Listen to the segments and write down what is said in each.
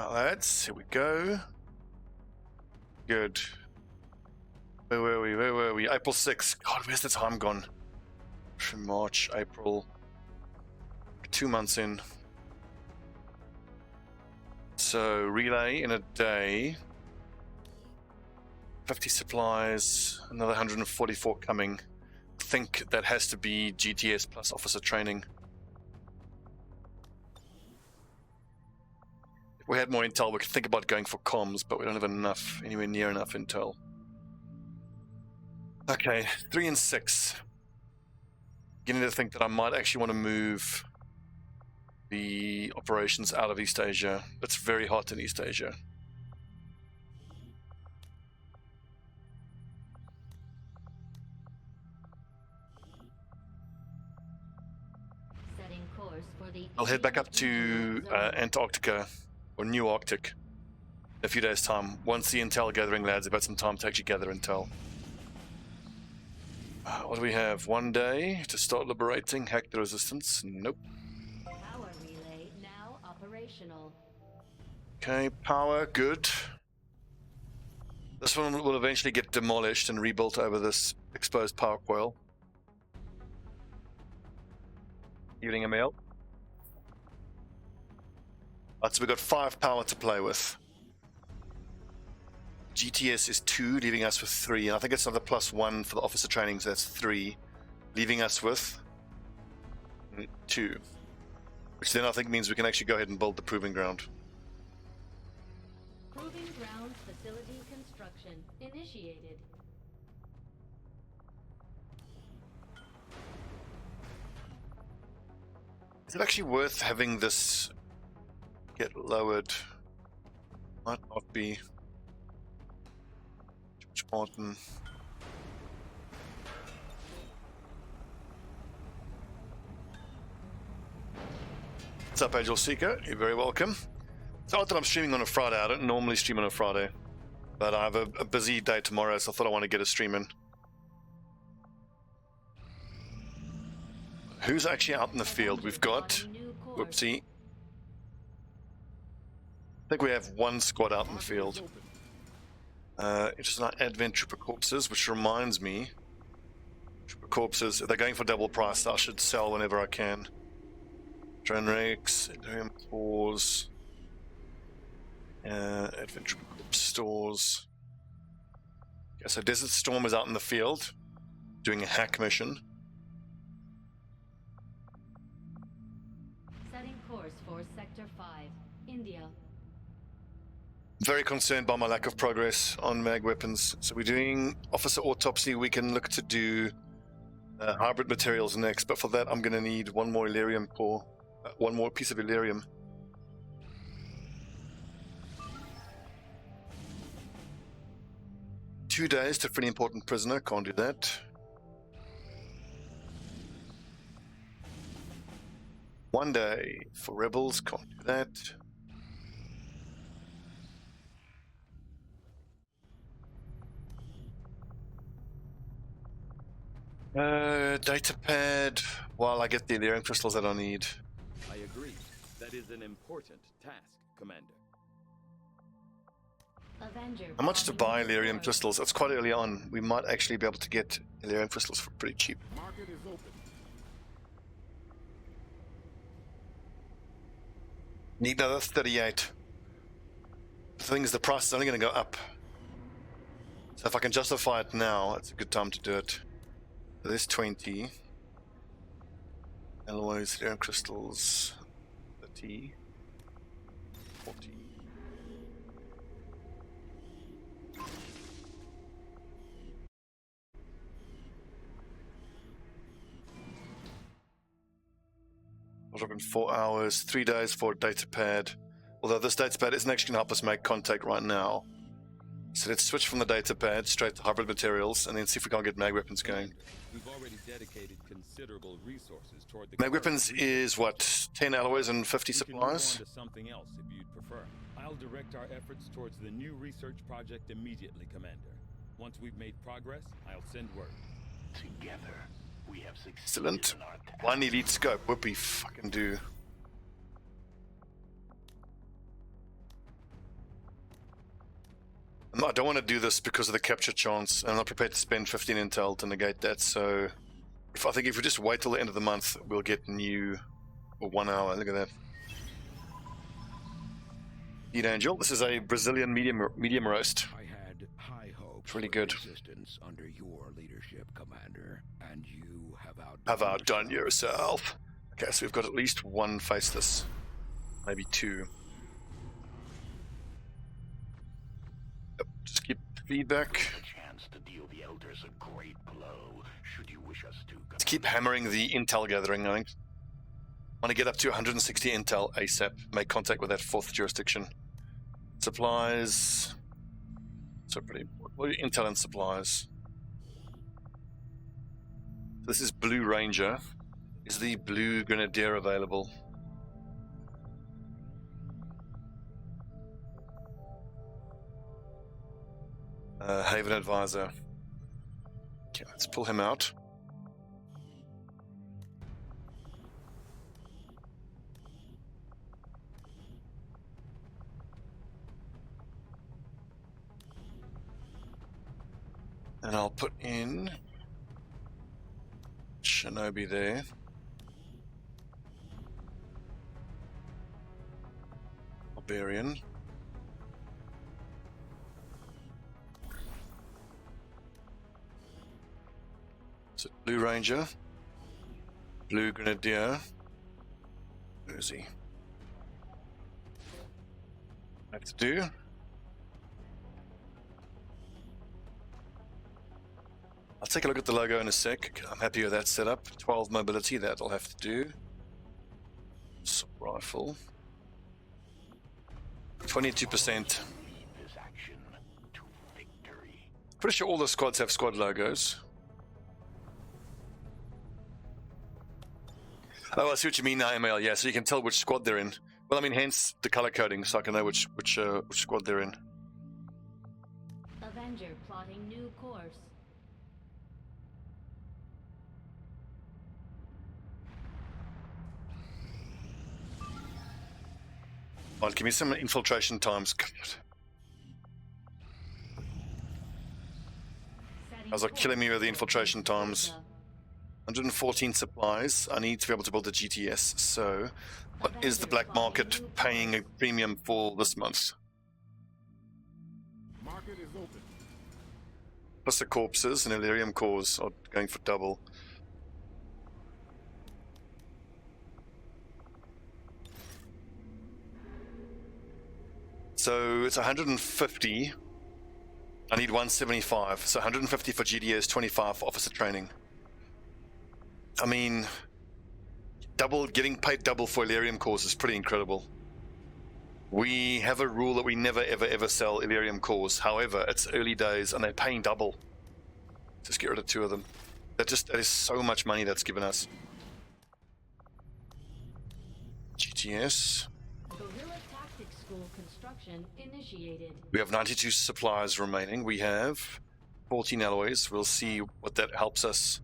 Alright, lads, here we go. Good. Where were we? April 6th. God, where's the time gone? March, April. 2 months in. So, relay in a day. 50 supplies, another 144 coming. I think that has to be GTS plus officer training. If we had more intel, we could think about going for comms, but we don't have enough, anywhere near enough intel. Okay, 3 and 6. Beginning to think that I might actually want to move the operations out of East Asia. It's very hot in East Asia. Setting course for the I'll head back up to Antarctica, or New Arctic, in a few days' time. Once the intel gathering lads have had some time to actually gather intel. What do we have? 1 day to start liberating, hack the resistance? Nope. Power relay now operational. Okay, power, good. This one will eventually get demolished and rebuilt over this exposed power coil. Evening, Emil. Right, so we've got 5 power to play with. GTS is 2, leaving us with 3, and I think it's another +1 for the officer training, so that's 3, leaving us with 2, which then I think means we can actually go ahead and build the proving ground. Proving ground facility construction initiated. Is it actually worth having this get lowered? Might not be. George Martin. What's up, Agile Seeker? You're very welcome. It's odd that I'm streaming on a Friday. I don't normally stream on a Friday, but I have a busy day tomorrow, so I thought I want to get a stream in. Who's actually out in the field? We've got... Whoopsie. I think we have 1 squad out in the field. It's just not Advent Trooper Corpses, which reminds me... Trooper Corpses, if they're going for double price, I should sell whenever I can. Drone Rakes, Imperium Cores... Advent Trooper Corps stores... Okay, so Desert Storm is out in the field, doing a hack mission. Course for Sector 5, India. Very concerned by my lack of progress on mag weapons. So we're doing officer autopsy. We can look to do hybrid materials next, but for that I'm going to need 1 more Illyrium core, 1 more piece of Illyrium. Two days to free an important prisoner. Can't do that. 1 day for rebels, can't do that. Data pad, while I get the Illyrium crystals that I need. I agree. That is an important task, Commander. Avenger How much to buy Illyrium crystals? That's quite early on. We might actually be able to get Illyrium crystals for pretty cheap. Market is open. Need another 38. The thing is, the price is only going to go up. So if I can justify it now, it's a good time to do it. So there's 20. Alloys, Illyrium crystals, 30. 40. I'll drop in 4 hours, 3 days for a data pad. Although this data pad isn't actually going to help us make contact right now. So let's switch from the data pad straight to hybrid materials and then see if we can't get mag weapons going. We've already dedicated considerable resources toward the Mag weapons is what, 10 alloys and 50 supplies? We can move on to something else if you'd prefer. I'll direct our efforts towards the new research project immediately, Commander. Once we've made progress, I'll send word. Together, we have succeeded. Excellent. One elite scope, whoopee fucking do. I don't want to do this because of the capture chance. I'm not prepared to spend 15 intel to negate that. So I think if we just wait till the end of the month, we'll get new. Or 1 hour. Look at that. Eat Angel. This is a Brazilian medium roast. I had high hopes. It's really for good. Resistance under your leadership, Commander, and you Have outdone yourself. Okay, so we've got at least one faceless, maybe two. Yep, just keep feedback. A chance to deal the elders a great blow. Should you wish us to. Let's keep hammering the intel gathering. I think. Want to get up to 160 intel ASAP. Make contact with that 4th jurisdiction. Supplies. So pretty. What are intel and supplies? This is Blue Ranger. Is the Blue Grenadier available? Haven Advisor. Okay, let's pull him out. And I'll put in Shinobi there. Barbarian. So Blue Ranger. Blue Grenadier. Where is he? Have to do. I'll take a look at the logo in a sec. I'm happy with that setup. 12 mobility, that'll have to do. Assault rifle. 22%. This action to victory. Pretty sure all the squads have squad logos. Oh, I see what you mean now, ML. Yeah, so you can tell which squad they're in. Well, I mean, hence the color coding, so I can know which squad they're in. Avenger plotting new course. Right, give me some infiltration times. Guys are killing me with the infiltration times. 114 supplies. I need to be able to build a GTS. So, what is the black market paying a premium for this month? Market is open. Plus the corpses and Illyrium cores are going for double. So it's 150. I need 175. So 150 for GDS, 25 for officer training. I mean, getting paid double for Illyrium cores is pretty incredible. We have a rule that we never ever sell Illyrium cores. However, it's early days and they're paying double. Just get rid of 2 of them. That is so much money that's given us. GTS. Guerrilla Tactics School construction initiated. We have 92 supplies remaining. We have 14 alloys. We'll see what that helps us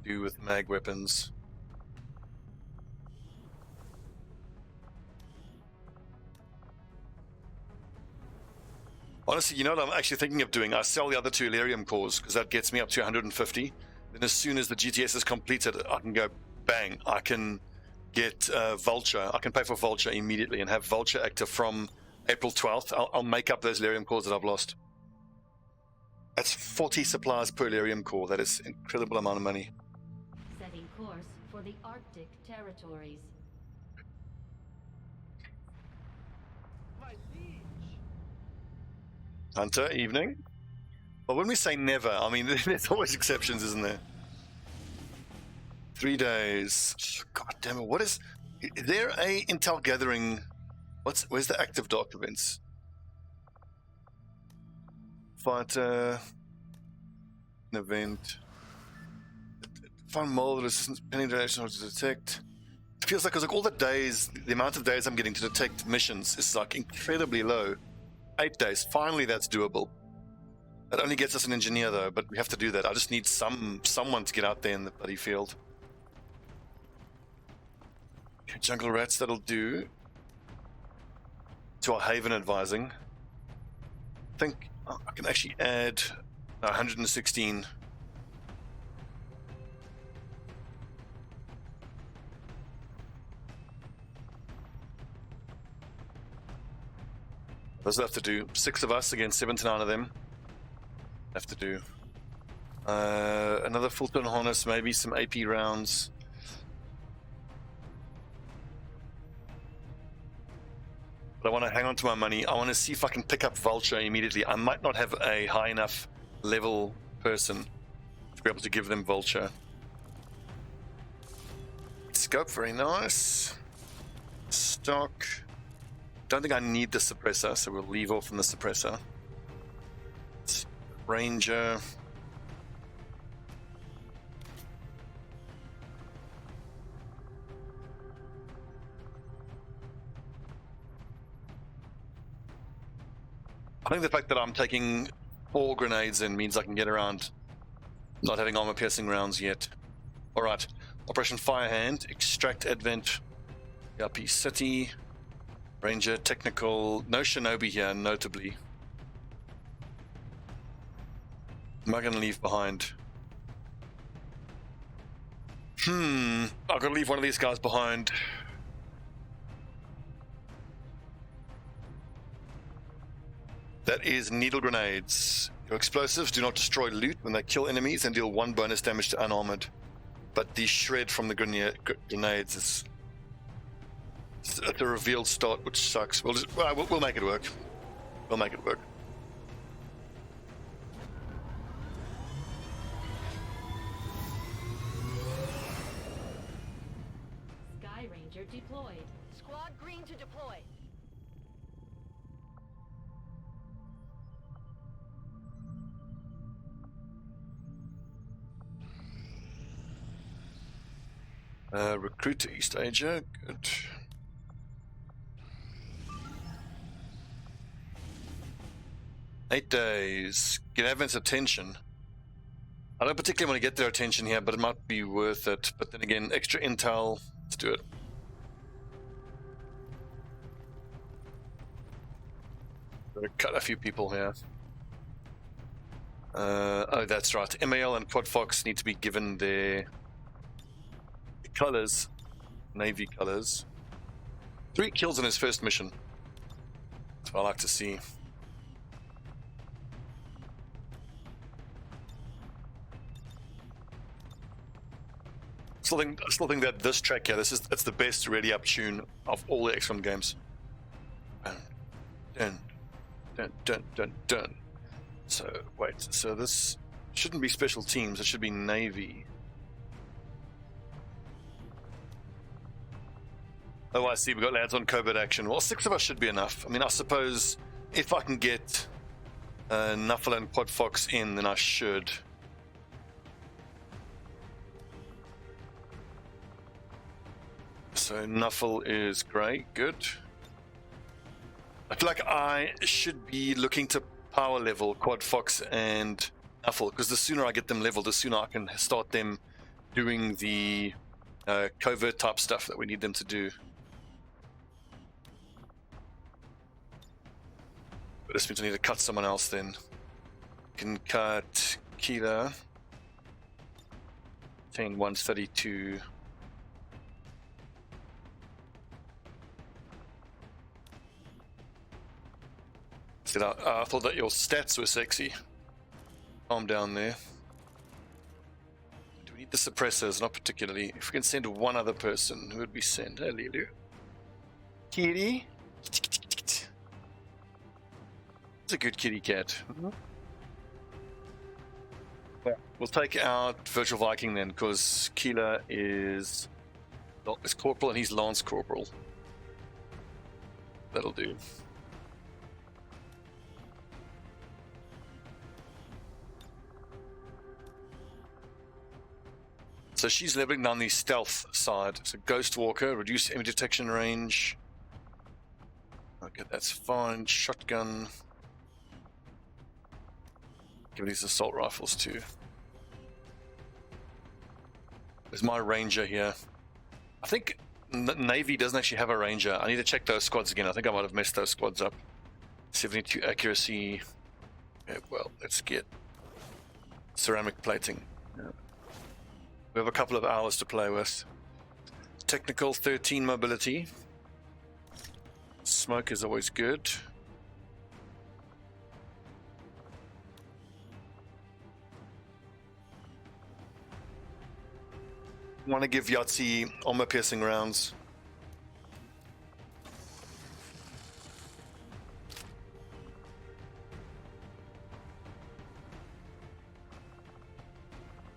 do with mag weapons. Honestly, you know what I'm actually thinking of doing? I sell the other 2 Illyrium cores because that gets me up to 150. Then as soon as the GTS is completed, I can go bang. I can get Vulture. I can pay for Vulture immediately and have Vulture active from April 12th. I'll make up those Illyrium cores that I've lost. That's 40 supplies per Illyrium core. That is an incredible amount of money. Setting course for the Arctic territories. Hunter, evening. Well, when we say never, I mean, there's always exceptions, isn't there? 3 days. God damn it. What is there a intel gathering? Where's the active documents? Fighter. An event. Find mold resistance pending duration to detect. It feels like all the days, the amount of days I'm getting to detect missions is like incredibly low. 8 days. Finally, that's doable. That only gets us an engineer though, but we have to do that. I just need someone to get out there in the bloody field. Okay, jungle rats, that'll do. To our haven advising. I think I can actually add 116. Those have to do 6 of us against 7 to 9 of them. Have to do another full turn harness, maybe some AP rounds. But I want to hang on to my money. I want to see if I can pick up Vulture immediately. I might not have a high enough level person to be able to give them Vulture. Scope, very nice. Stock. Don't think I need the suppressor, so we'll leave off from the suppressor. Ranger. I think the fact that I'm taking 4 grenades in means I can get around not having armor piercing rounds yet. Alright, Operation Firehand, Extract Advent, ERP City, Ranger, Technical, no Shinobi here, notably. Am I going to leave behind? I've got to leave one of these guys behind. That is needle grenades. Your explosives do not destroy loot when they kill enemies and deal 1 bonus damage to unarmored. But the shred from the grenades is at the revealed start, which sucks. We'll make it work. We'll make it work. Sky Ranger deployed. Squad green to deploy. Recruit to East Asia. Good. Eight days. Get Advent's attention. I don't particularly want to get their attention here, but it might be worth it. But then again, extra intel. Let's do it. Gotta cut a few people here. Oh, that's right. MAL and Quad Fox need to be given their colors, Navy colors. 3 kills in his first mission. That's what I like to see. I still think that this track here, it's the best ready up tune of all the XCOM games. Dun, dun, dun, dun, dun. So wait, so this shouldn't be special teams. It should be Navy. Oh, I see. We got lads on covert action. Well, 6 of us should be enough. I mean, I suppose if I can get Nuffle and Quad Fox in, then I should. So Nuffle is great, good. I feel like I should be looking to power level Quad Fox and Nuffle, because the sooner I get them leveled, the sooner I can start them doing the covert type stuff that we need them to do. But this means I need to cut someone else then. Can cut Keela. 132. I thought that your stats were sexy. Calm down there. Do we need the suppressors? Not particularly. If we can send one other person, who would we send? Hey, Lulu. Kitty? It's a good kitty cat. We'll take out Virtual Viking then, because Keela is Corporal and he's Lance Corporal. That'll do. So she's leveling down the stealth side. So Ghost Walker, reduce enemy detection range. Okay, that's fine. Shotgun. Give these assault rifles too. There's my ranger here. I think Navy doesn't actually have a ranger. I need to check those squads again. I think I might have messed those squads up. 72 accuracy. Okay, well, let's get ceramic plating. Yeah. We have a couple of hours to play with. Technical 13 mobility. Smoke is always good. Want to give Yahtzee armor piercing rounds.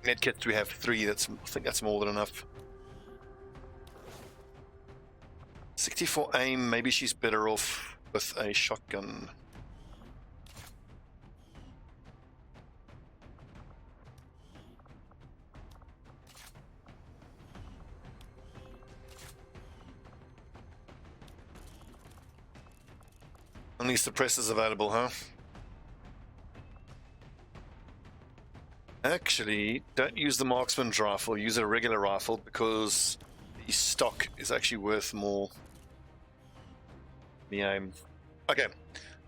Medkits we have 3. I think that's more than enough. 64 aim. Maybe she's better off with a shotgun. Only suppressors available, huh? Actually, don't use the marksman's rifle, use a regular rifle because the stock is actually worth more. The aim. Okay.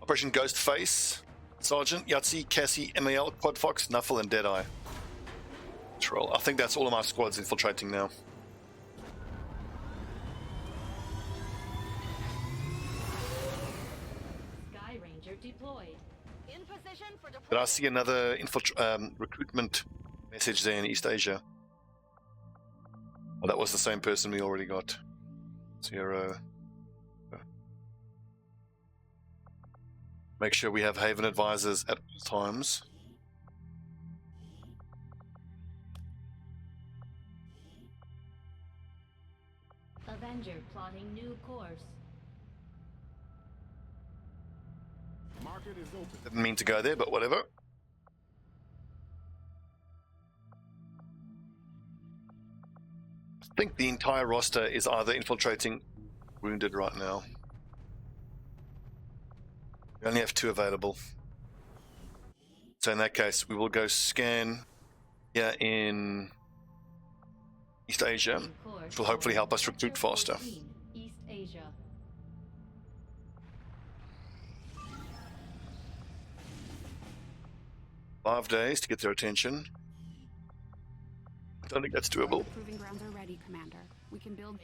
Operation Ghostface, Sergeant, Yahtzee, Cassie, MAL, Quad Fox, Nuffle, and Deadeye. Troll. I think that's all of my squads infiltrating now. Sky Ranger deployed. In position for deployment. But I see another recruitment message there in East Asia. Oh, that was the same person we already got. 0. Make sure we have Haven advisors at all times. Avenger plotting new course. Market is open. Didn't mean to go there, but whatever. I think the entire roster is either infiltrating or wounded right now. We only have 2 available. So in that case, we will go scan here in East Asia, which will hopefully help us recruit faster. East Asia. 5 days to get their attention. I don't think that's doable. Proving grounds are ready, Commander. We can build.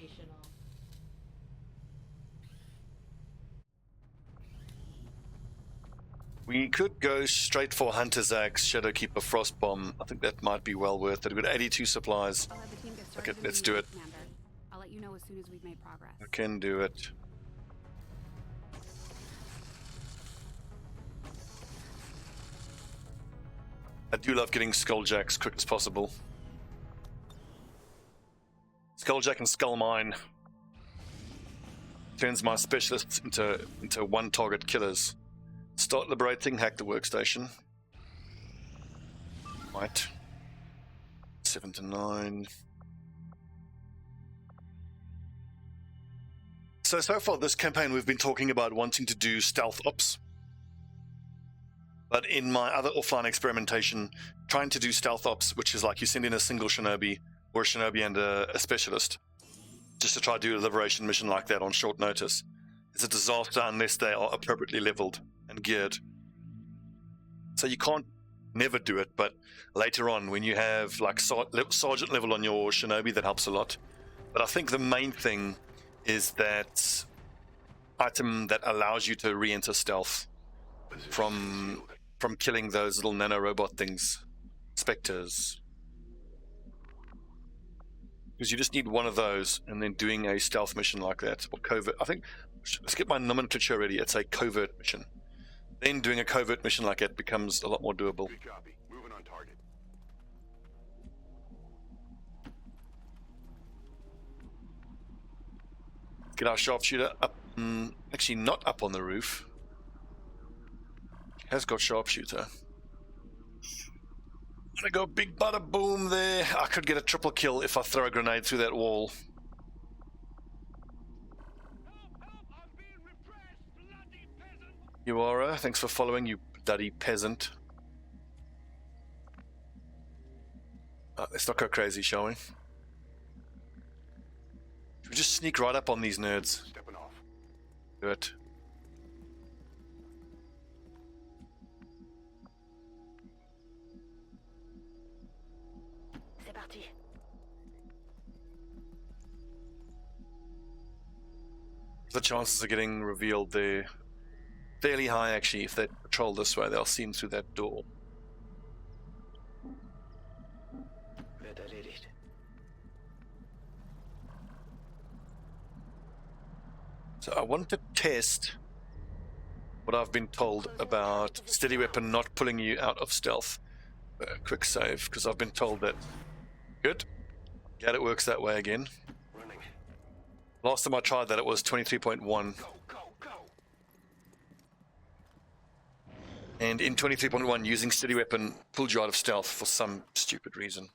We could go straight for Hunter's Axe, Shadowkeeper, Frostbomb. I think that might be well worth it. We've got 82 supplies. I'll have the team get started Okay, let's do it. Commander. I'll let you know as soon as we've made progress. I can do it. I do love getting Skulljacks quick as possible. Skulljack and Skullmine turns my specialists into one target killers. Start liberating, hack the workstation. Right. 7 to 9. So far this campaign we've been talking about wanting to do stealth ops. But in my other offline experimentation, trying to do stealth ops, which is like you send in a single Shinobi or a Shinobi and a specialist, just to try to do a liberation mission like that on short notice, is a disaster unless they are appropriately leveled and geared. So you can't never do it, but later on when you have like sergeant level on your Shinobi, that helps a lot. But I think the main thing is that item that allows you to re-enter stealth from killing those little nano robot things, specters. Because you just need one of those and then doing a stealth mission like that, or covert. I think, let's get my nomenclature ready. It's a covert mission. Then doing a covert mission like that becomes a lot more doable. Good job. Moving on target. Get our Sharpshooter up, actually not up on the roof. Has got Sharpshooter. Gonna go big bada boom there. I could get a triple kill if I throw a grenade through that wall. You are, thanks for following, you bloody peasant. Let's not go crazy, shall we? Should we just sneak right up on these nerds? Stepping off. Do it. The chances of getting revealed there fairly high, actually. If they patrol this way, they'll see him through that door. So I want to test what I've been told about steady weapon not pulling you out of stealth. Quick save, because I've been told that. Good. Glad it works that way again. Running. Last time I tried that, it was 23.1. Go, go, go. And in 23.1, using steady weapon pulled you out of stealth for some stupid reason.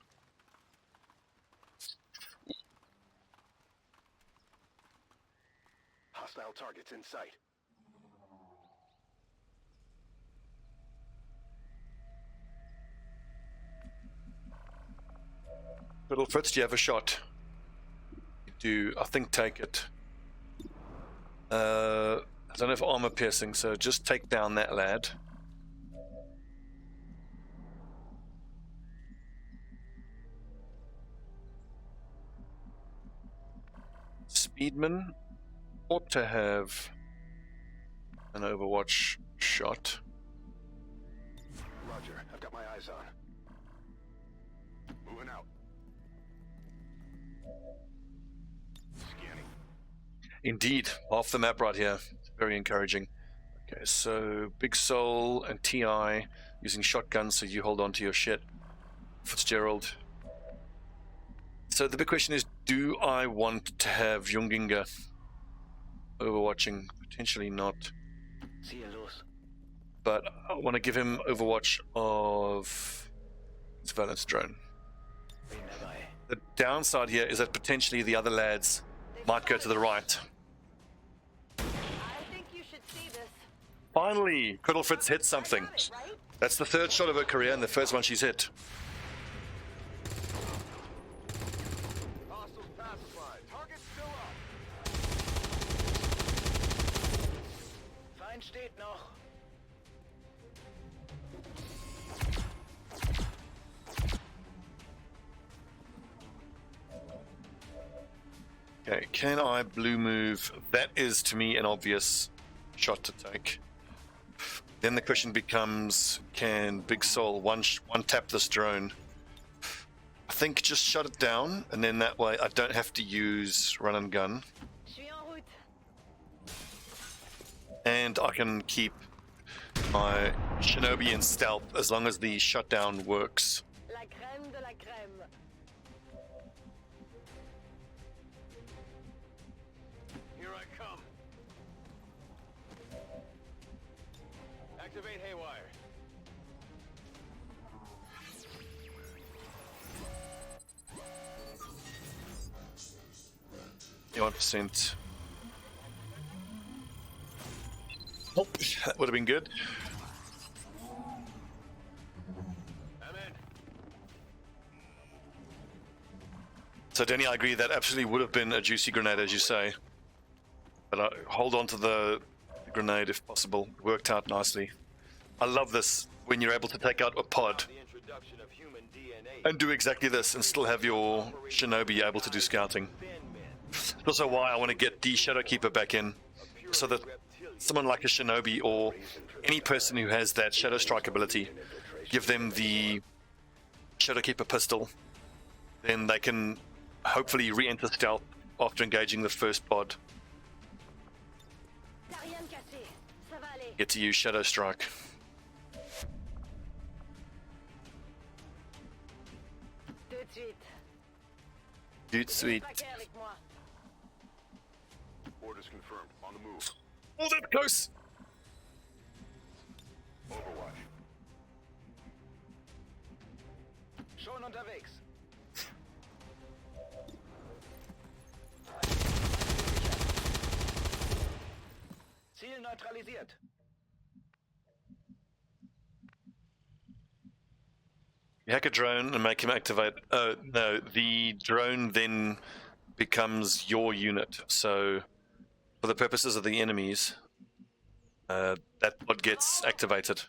Hostile targets in sight. Little Fritz, do you have a shot? You do. I think take it. I don't have armor piercing, so just take down that lad. Speedman ought to have an Overwatch shot. Roger, I've got my eyes on. Moving out. Scanning. Indeed, half the map right here. Very encouraging. Okay, so Big Soul and TI using shotguns, so you hold on to your shit. Fitzgerald. So the big question is, do I want to have Junginga overwatching? Potentially not. But I want to give him overwatch of surveillance drone. The downside here is that potentially the other lads might go to the right. I think you should see this. Finally, Criddlefritz hit something. Right? That's the third shot of her career and the first one she's hit. Hostiles pacified. Target still up. Feind steht noch. Okay, can I blue move? That is, to me, an obvious shot to take. Then the question becomes, can Big Soul one tap this drone? I think just shut it down, and then that way I don't have to use run and gun. Je suis en route. And I can keep my Shinobi in stealth as long as the shutdown works. La crème de la crème. Here I come. Activate haywire. You 1%. Oh, that would have been good. I'm in. So, Denny, I agree that absolutely would have been a juicy grenade, as you say. But hold on to the grenade if possible. It worked out nicely. I love this when you're able to take out a pod The introduction of human DNA. and do exactly this and still have your Shinobi able to do scouting. It's also why I want to get the Shadowkeeper back in, so that someone like a Shinobi or any person who has that Shadow Strike ability, give them the Shadowkeeper pistol, then they can hopefully re-enter stealth after engaging the first pod. T'as rien cassé. Ça va aller. Get to use Shadow Strike. Tout de suite. Dude, sweet. Traquer avec moi. Orders confirmed. On the move. Oh, that close! Overwatch. Schon unterwegs. Ziel neutralisiert. You hack a drone and make him activate. Oh, no, the drone then becomes your unit. So, for the purposes of the enemies, that pod gets activated.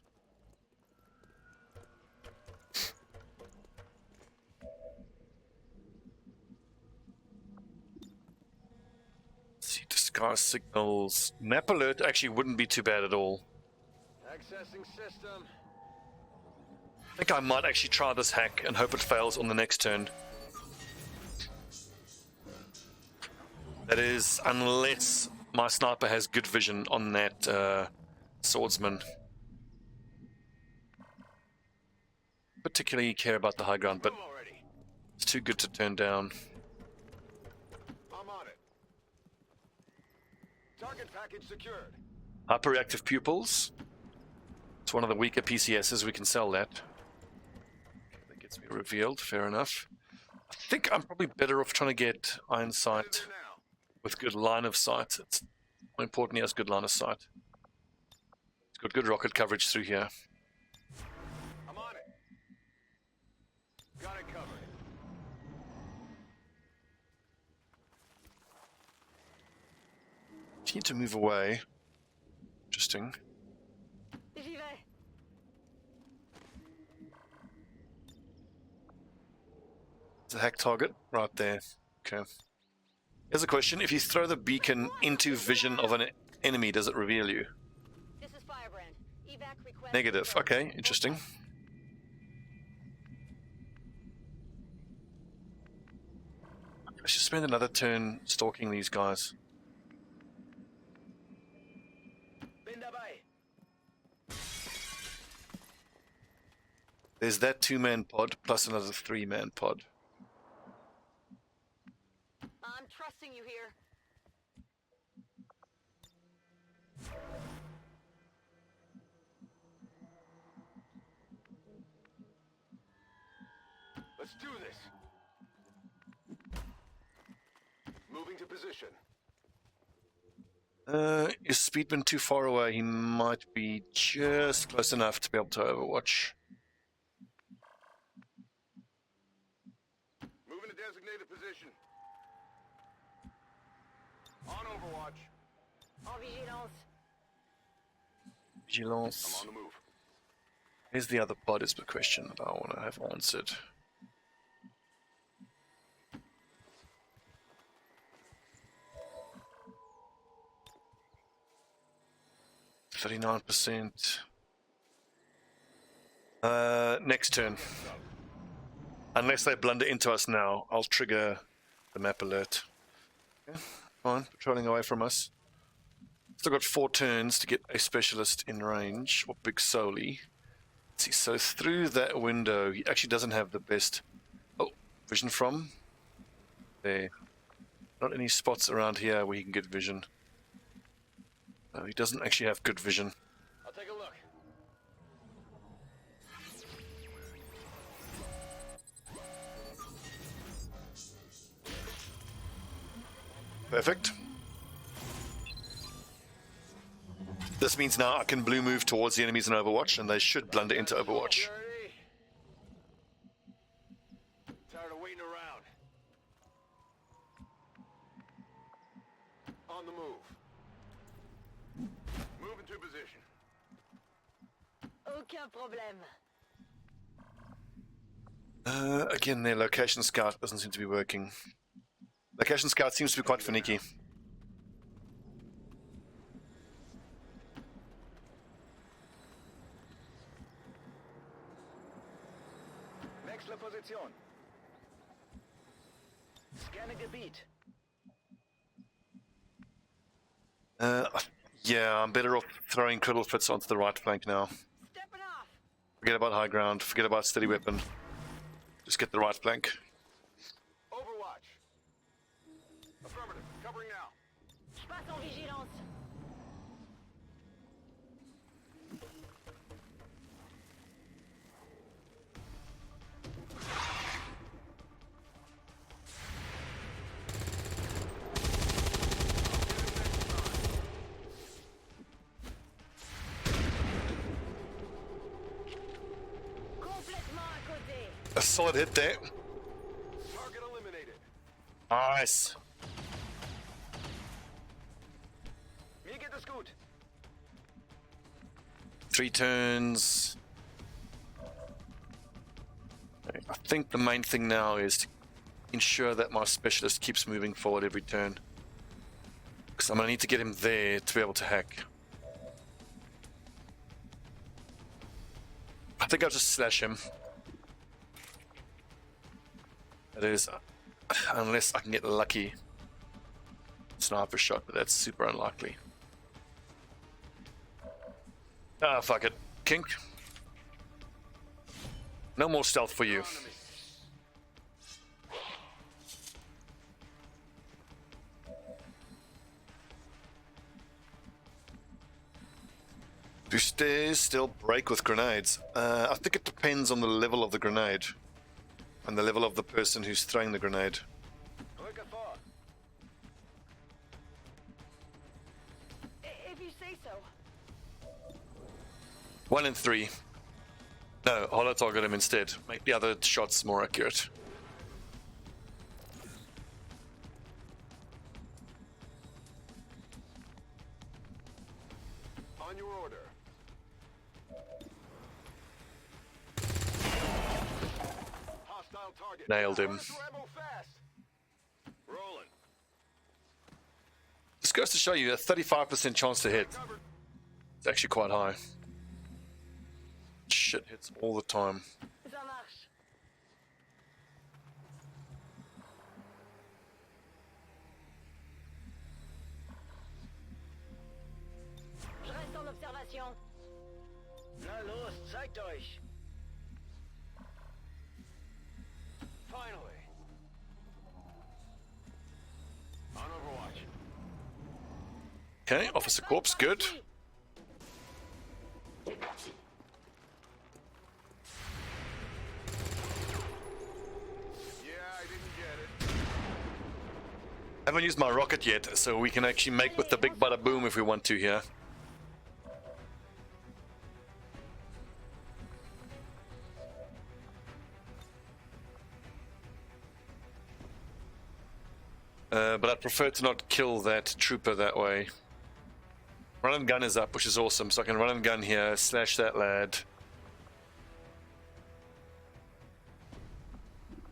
Let's see, sky signals. Map alert actually wouldn't be too bad at all. Accessing system. I think I might actually try this hack and hope it fails on the next turn. That is, unless my sniper has good vision on that swordsman. Particularly care about the high ground, but it's too good to turn down. I'm on it. Target package secured. Hyperreactive pupils. It's one of the weaker PCSs. We can sell that. That gets me revealed. Fair enough. I think I'm probably better off trying to get iron sight with good line of sight. It's more important he has good line of sight. It's got good rocket coverage through here. I'm on it. Got it covered. You need to move away. Interesting. J'y vais. It's a hack target right there. Okay. Here's a question. If you throw the beacon into vision of an enemy, does it reveal you? This is Firebrand. Evac request. Negative. Okay, interesting. I should spend another turn stalking these guys. Bin dabei. There's that 2-man pod plus another 3-man pod. I'm trusting you here. Let's do this. Moving to position. Is Speedman too far away? He might be just close enough to be able to overwatch. Moving to designated position. On Overwatch. En vigilance. Vigilance. I'm on the move. Here's the other pod is the question that I want to have answered. %. Next turn. Unless they blunder into us now, I'll trigger the map alert. Okay, fine, patrolling away from us. Still got 4 turns to get a specialist in range, or Big Soli. Let's see, so through that window, he actually doesn't have the best vision from. There. Not any spots around here where he can get vision. No, he doesn't actually have good vision. I'll take a look. Perfect. This means now I can blue move towards the enemies in Overwatch, and they should blunder into Overwatch. Tired of waiting around. On the move. Move into position. Aucun problème. Again, their location scout doesn't seem to be working. Location scout seems to be quite finicky. Wechsle Position. Scanne Gebiet. Yeah, I'm better off throwing critical fits onto the right flank now. Stepping off. Forget about high ground, forget about steady weapon. Just get the right flank. Overwatch. Affirmative. Covering now. Je passe en vigilance. Complètement à côté. A solid hit there. Target eliminated. Nice. Mir geht es gut. 3 turns. I think the main thing now is to ensure that my specialist keeps moving forward every turn. So I'm gonna need to get him there to be able to hack. I think I'll just slash him. That is, unless I can get lucky. Sniper shot, but that's super unlikely. Ah, fuck it. Kink. No more stealth for you. Do stairs still break with grenades? I think it depends on the level of the grenade and the level of the person who's throwing the grenade. If you say so. 1 in 3. No, holo target him instead. Make the other shots more accurate. On your order. Hostile target. Nailed him. Rebel fast. Rolling. This goes to show you a 35% chance to hit. It's actually quite high. Shit hits all the time. Ça marche. Je reste en observation. Na los, zeigt euch. Finally. On Overwatch. Okay, Officer Corpse, good. Haven't used my rocket yet, so we can actually make with the big bada boom if we want to here. But I'd prefer to not kill that trooper that way. Run and gun is up, which is awesome, so I can run and gun here, slash that lad.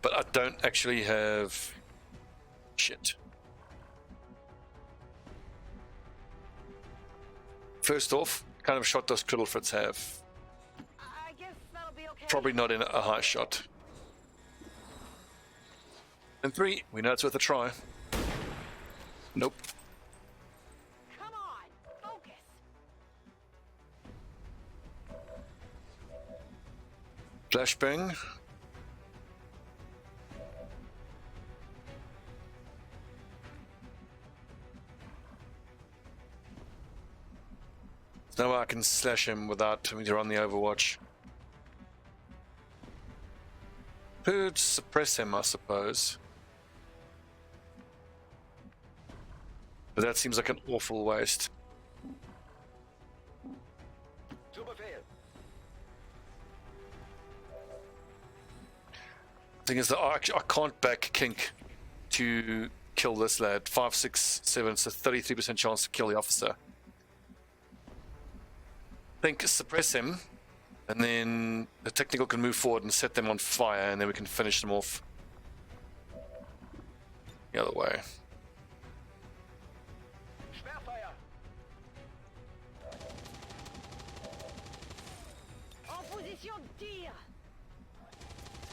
But I don't actually have... shit. First off, what kind of shot does Criddlefritz have? I guess that'll be okay. Probably not in a high shot. And 3, we know it's worth a try. Nope. Come on, focus. Flashbang. Now I can slash him without having to run the Overwatch. Could suppress him, I suppose. But that seems like an awful waste. Thing is that I can't back Kink to kill this lad. 5, 6, 7, it's a 33% chance to kill the officer. I think suppress him, and then the technical can move forward and set them on fire, and then we can finish them off the other way.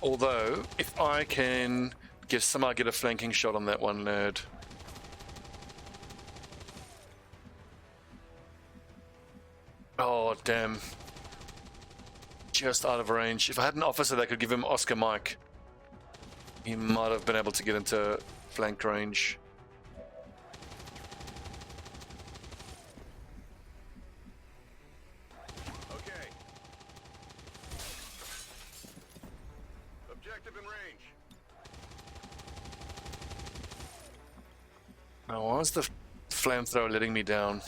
Although, if I can somehow get a flanking shot on that one nerd. Oh, damn. Just out of range. If I had an officer that could give him Oscar Mike, he might have been able to get into flank range. Okay. Objective in range. Now, why is the flamethrower letting me down?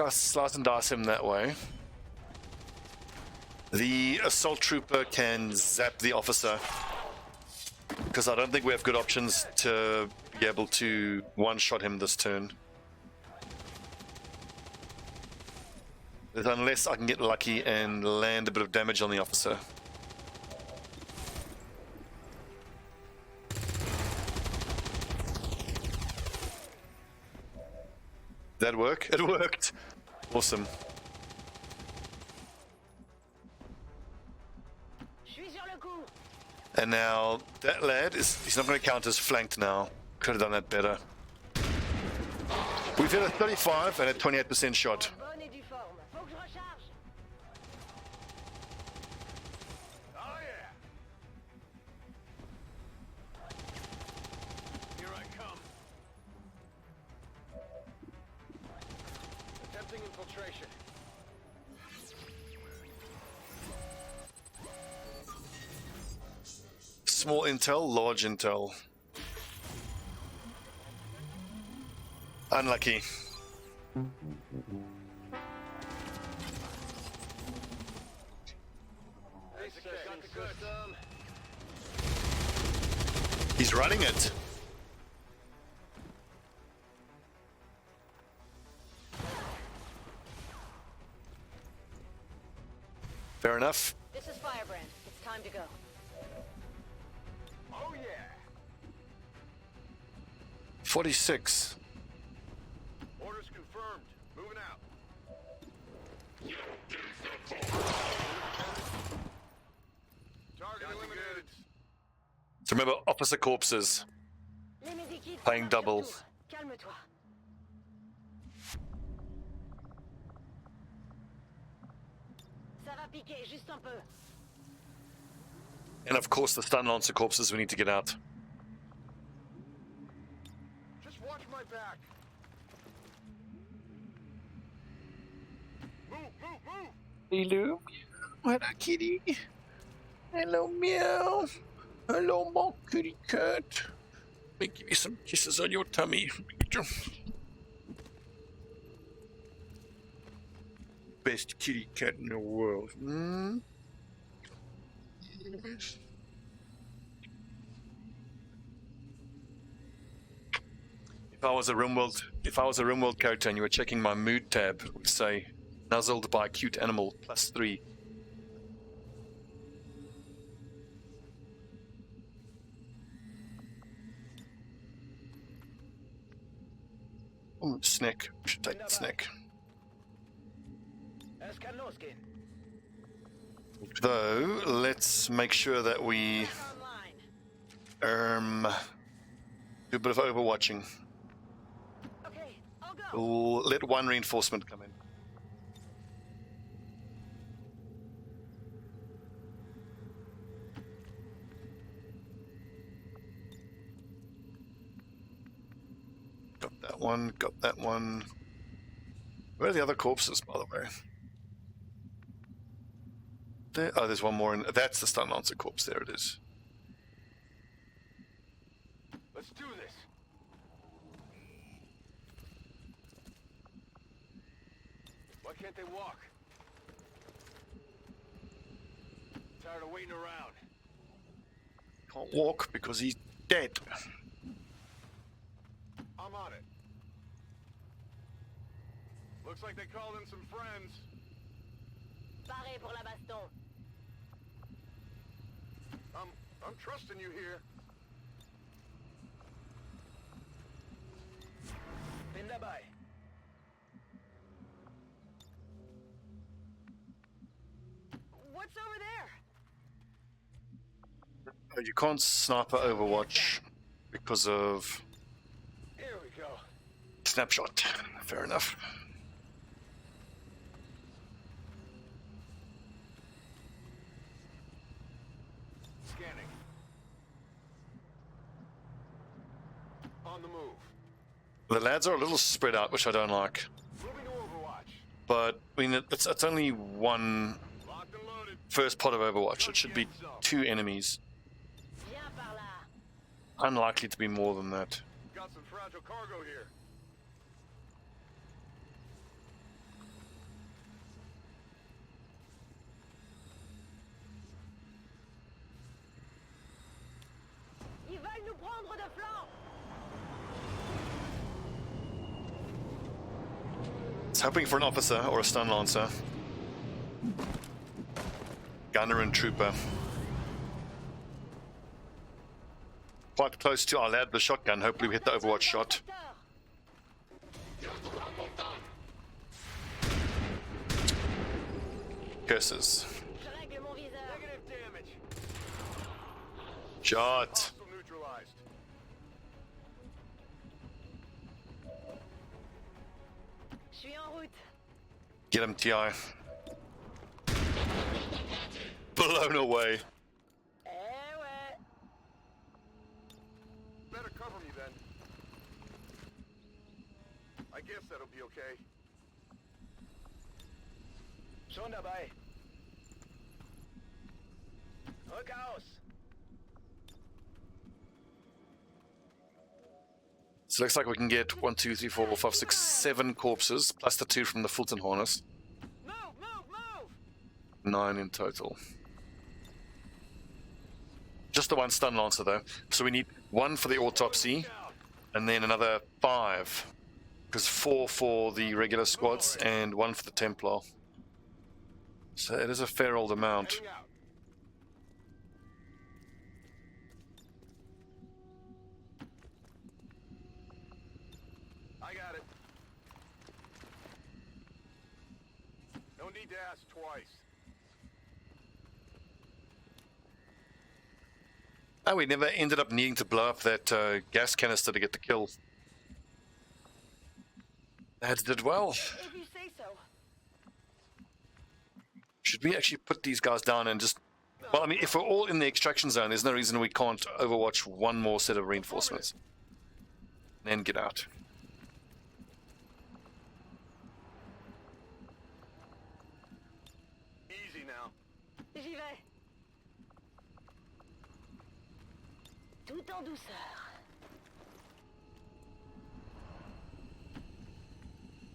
Slice and dice him that way. The assault trooper can zap the officer, because I don't think we have good options to be able to one-shot him this turn. Unless I can get lucky and land a bit of damage on the officer. That work? It worked. Awesome. Je suis sur le coup. And now that lad he's not going to count as flanked now. Could have done that better. We've hit a 35 and a 28% shot. Bonne et due forme. Faut que je recharge. Oh yeah. Here I come. Attempting infiltration. Small intel, large intel. Unlucky. Got the goods. He's running it. Fair enough. This is Firebrand. It's time to go. Oh yeah. 46. Orders confirmed. Moving out. Target eliminated. So remember, officer corpses. Les medikits. Playing double. Calme-toi. Ça va piquer, juste un peu. And of course the stun lancer corpses we need to get out. Just watch my back. Move, move, move. Hello, what a kitty. Hello, meow. Hello, my kitty cat. Let me give you some kisses on your tummy. Best kitty cat in the world. Hmm? If I was a RimWorld character and you were checking my mood tab, it would say nuzzled by a cute animal +3. Ooh, snake. Should take the snake. Though, let's make sure that we Online. do a bit of overwatching. Okay, I'll go. We'll let one reinforcement come in. Got that one, got that one. Where are the other corpses, by the way? There, oh, there's one more in. That's the stun lancer corpse. There it is. Let's do this. Why can't they walk? Tired of waiting around. Can't walk because he's dead. I'm on it. Looks like they called in some friends. Paré pour la baston. I'm trusting you here. Bin dabei. What's over there? You can't sniper Overwatch because of Here we go. snapshot. Fair enough. Scanning. On the move. The lads are a little spread out, which I don't like. Moving to Overwatch. But I mean, it's only one Locked and loaded. first pot of Overwatch. It should be 2 enemies. Viens par là. Unlikely to be more than that. Got some fragile cargo here. Ils veulent nous prendre de flanc. It's hoping for an officer or a stun lancer. Gunner and trooper. Quite close to our lad with the shotgun. Hopefully we hit the Overwatch shot. curses. Je règle mon viseur. Negative damage. Shot. Hostile neutralized. Je suis en route. Get him, TI. Blown away. Eh ouais. Better cover me then. I guess that'll be okay. Schon dabei. Rück aus. So it looks like we can get 1, 2, 3, 4, 5, 6, 7 corpses, plus the 2 from the Fulton harness. Move, move, move. 9 in total. Just the 1 stun lancer though. So we need 1 for the autopsy, and then another 5. Because 4 for the regular squads, and 1 for the Templar. So it is a fair old amount. Heading out. I got it. No need to ask twice. Oh, we never ended up needing to blow up that gas canister to get the kill. That did well. If you say so. Should we actually put these guys down and just... Well, I mean, if we're all in the extraction zone, there's no reason we can't overwatch 1 more set of reinforcements. Then get out. Easy now. J'y vais. Tout en douceur.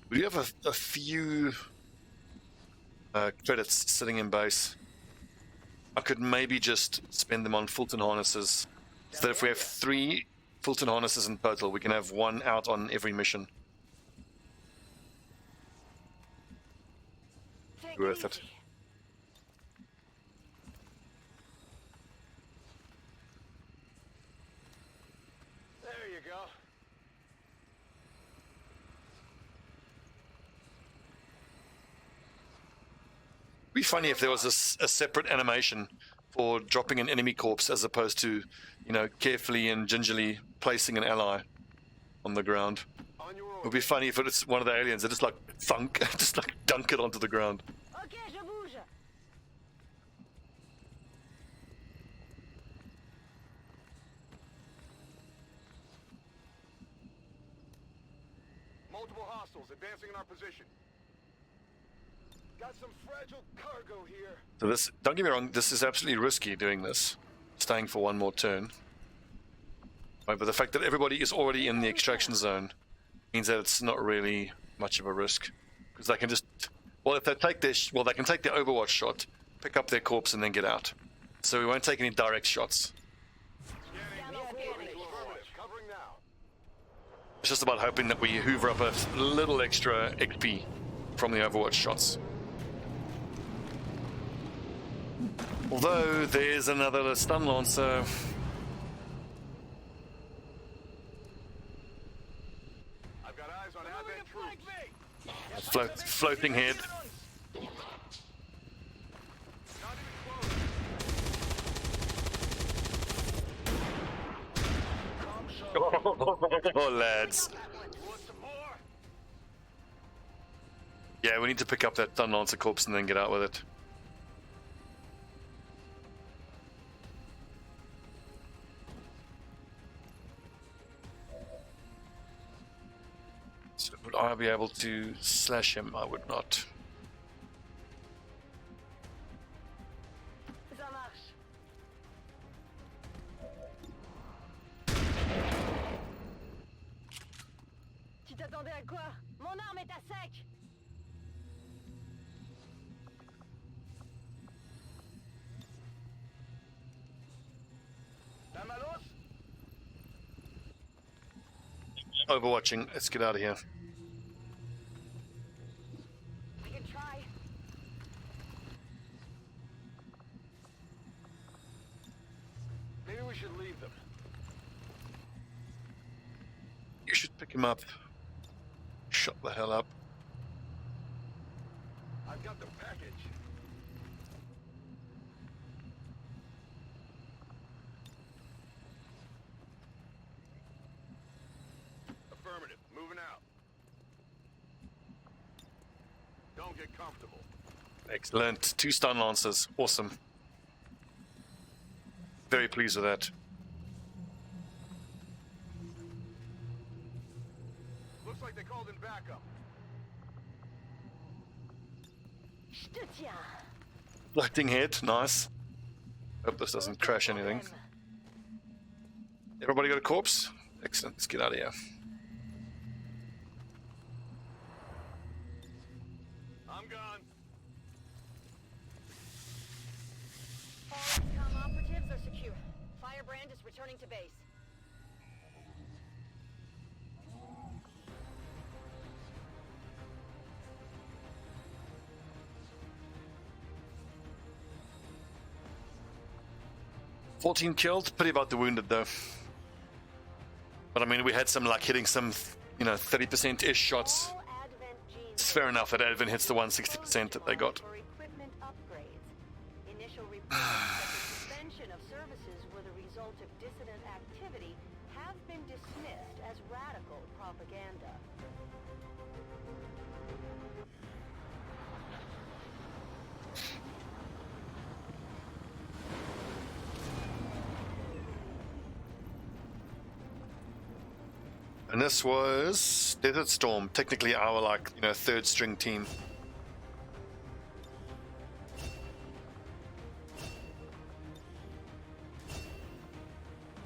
We do have a few credits sitting in base. I could maybe just spend them on Fulton harnesses. So that if we have 3 Fulton harnesses in total, we can have 1 out on every mission. Take Worth it. easy. There you go. It'd be funny if there was a separate animation for dropping an enemy corpse as opposed to, you know, carefully and gingerly placing an ally on the ground. On your It own. would be funny if it's one of the aliens that just like thunk, just like dunk it onto the ground. Ok, je bouge. Multiple hostiles advancing in our position. Got some fragile cargo here. So this, don't get me wrong, this is absolutely risky doing this, staying for 1 more turn. Right, but the fact that everybody is already in the extraction zone means that it's not really much of a risk, because they can just, well, if they take their, they can take their Overwatch shot, pick up their corpse, and then get out. So we won't take any direct shots. Affirmative. Covering now. It's just about hoping that we hoover up a little extra XP from the Overwatch shots. Although there's another stun lancer. I've got eyes on advent troops. Floating head. Not even close. Oh, lads. You want some more? Yeah, we need to pick up that stun lancer corpse and then get out with it. So would I be able to slash him? I would not. Ça marche. Tu t'attendais à quoi? Mon arme est à sec. La malos? Overwatching. Let's get out of here. I can try. Maybe we should leave them. You should pick him up. Shut the hell up. I've got the package. Moving out. Don't get comfortable. Excellent. 2 stun lancers. Awesome. Very pleased with that. Looks like they called in backup. Lighting head. Nice. Hope this doesn't crash anything. Everybody got a corpse? Excellent. Let's get out of here. I'm gone. All XCOM operatives are secure. Firebrand is returning to base. $14 killed. Pretty about the wounded though. But I mean, we had some luck hitting some, 30%-ish shots. All Advent genes It's fair enough that Advent hits the 160% that they got. for equipment upgrades. Initial reports that the suspension of services were the result of dissident activity have been dismissed as radical propaganda. And this was Desert Storm, technically our third string team.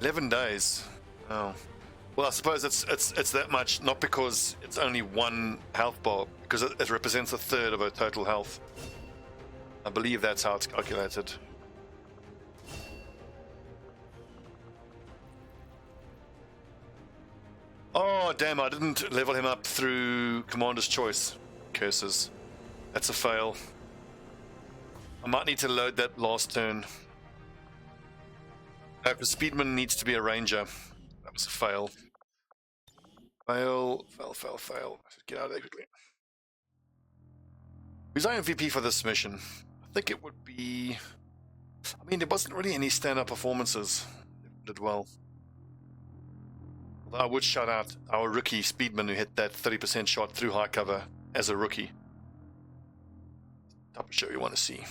$11. Oh, well, I suppose it's that much, not because it's only 1 health bar, because it represents a third of our total health. I believe that's how it's calculated. Oh, damn, I didn't level him up through Commander's Choice. Curses. That's a fail. I might need to load that last turn. Because Speedman needs to be a ranger. That was a fail. Fail. I should get out of there quickly. Who's our MVP for this mission? I think it would be... I mean, there wasn't really any stand-up performances. They did well. I would shout out our rookie Speedman who hit that 30% shot through high cover as a rookie. Type of show you want to see.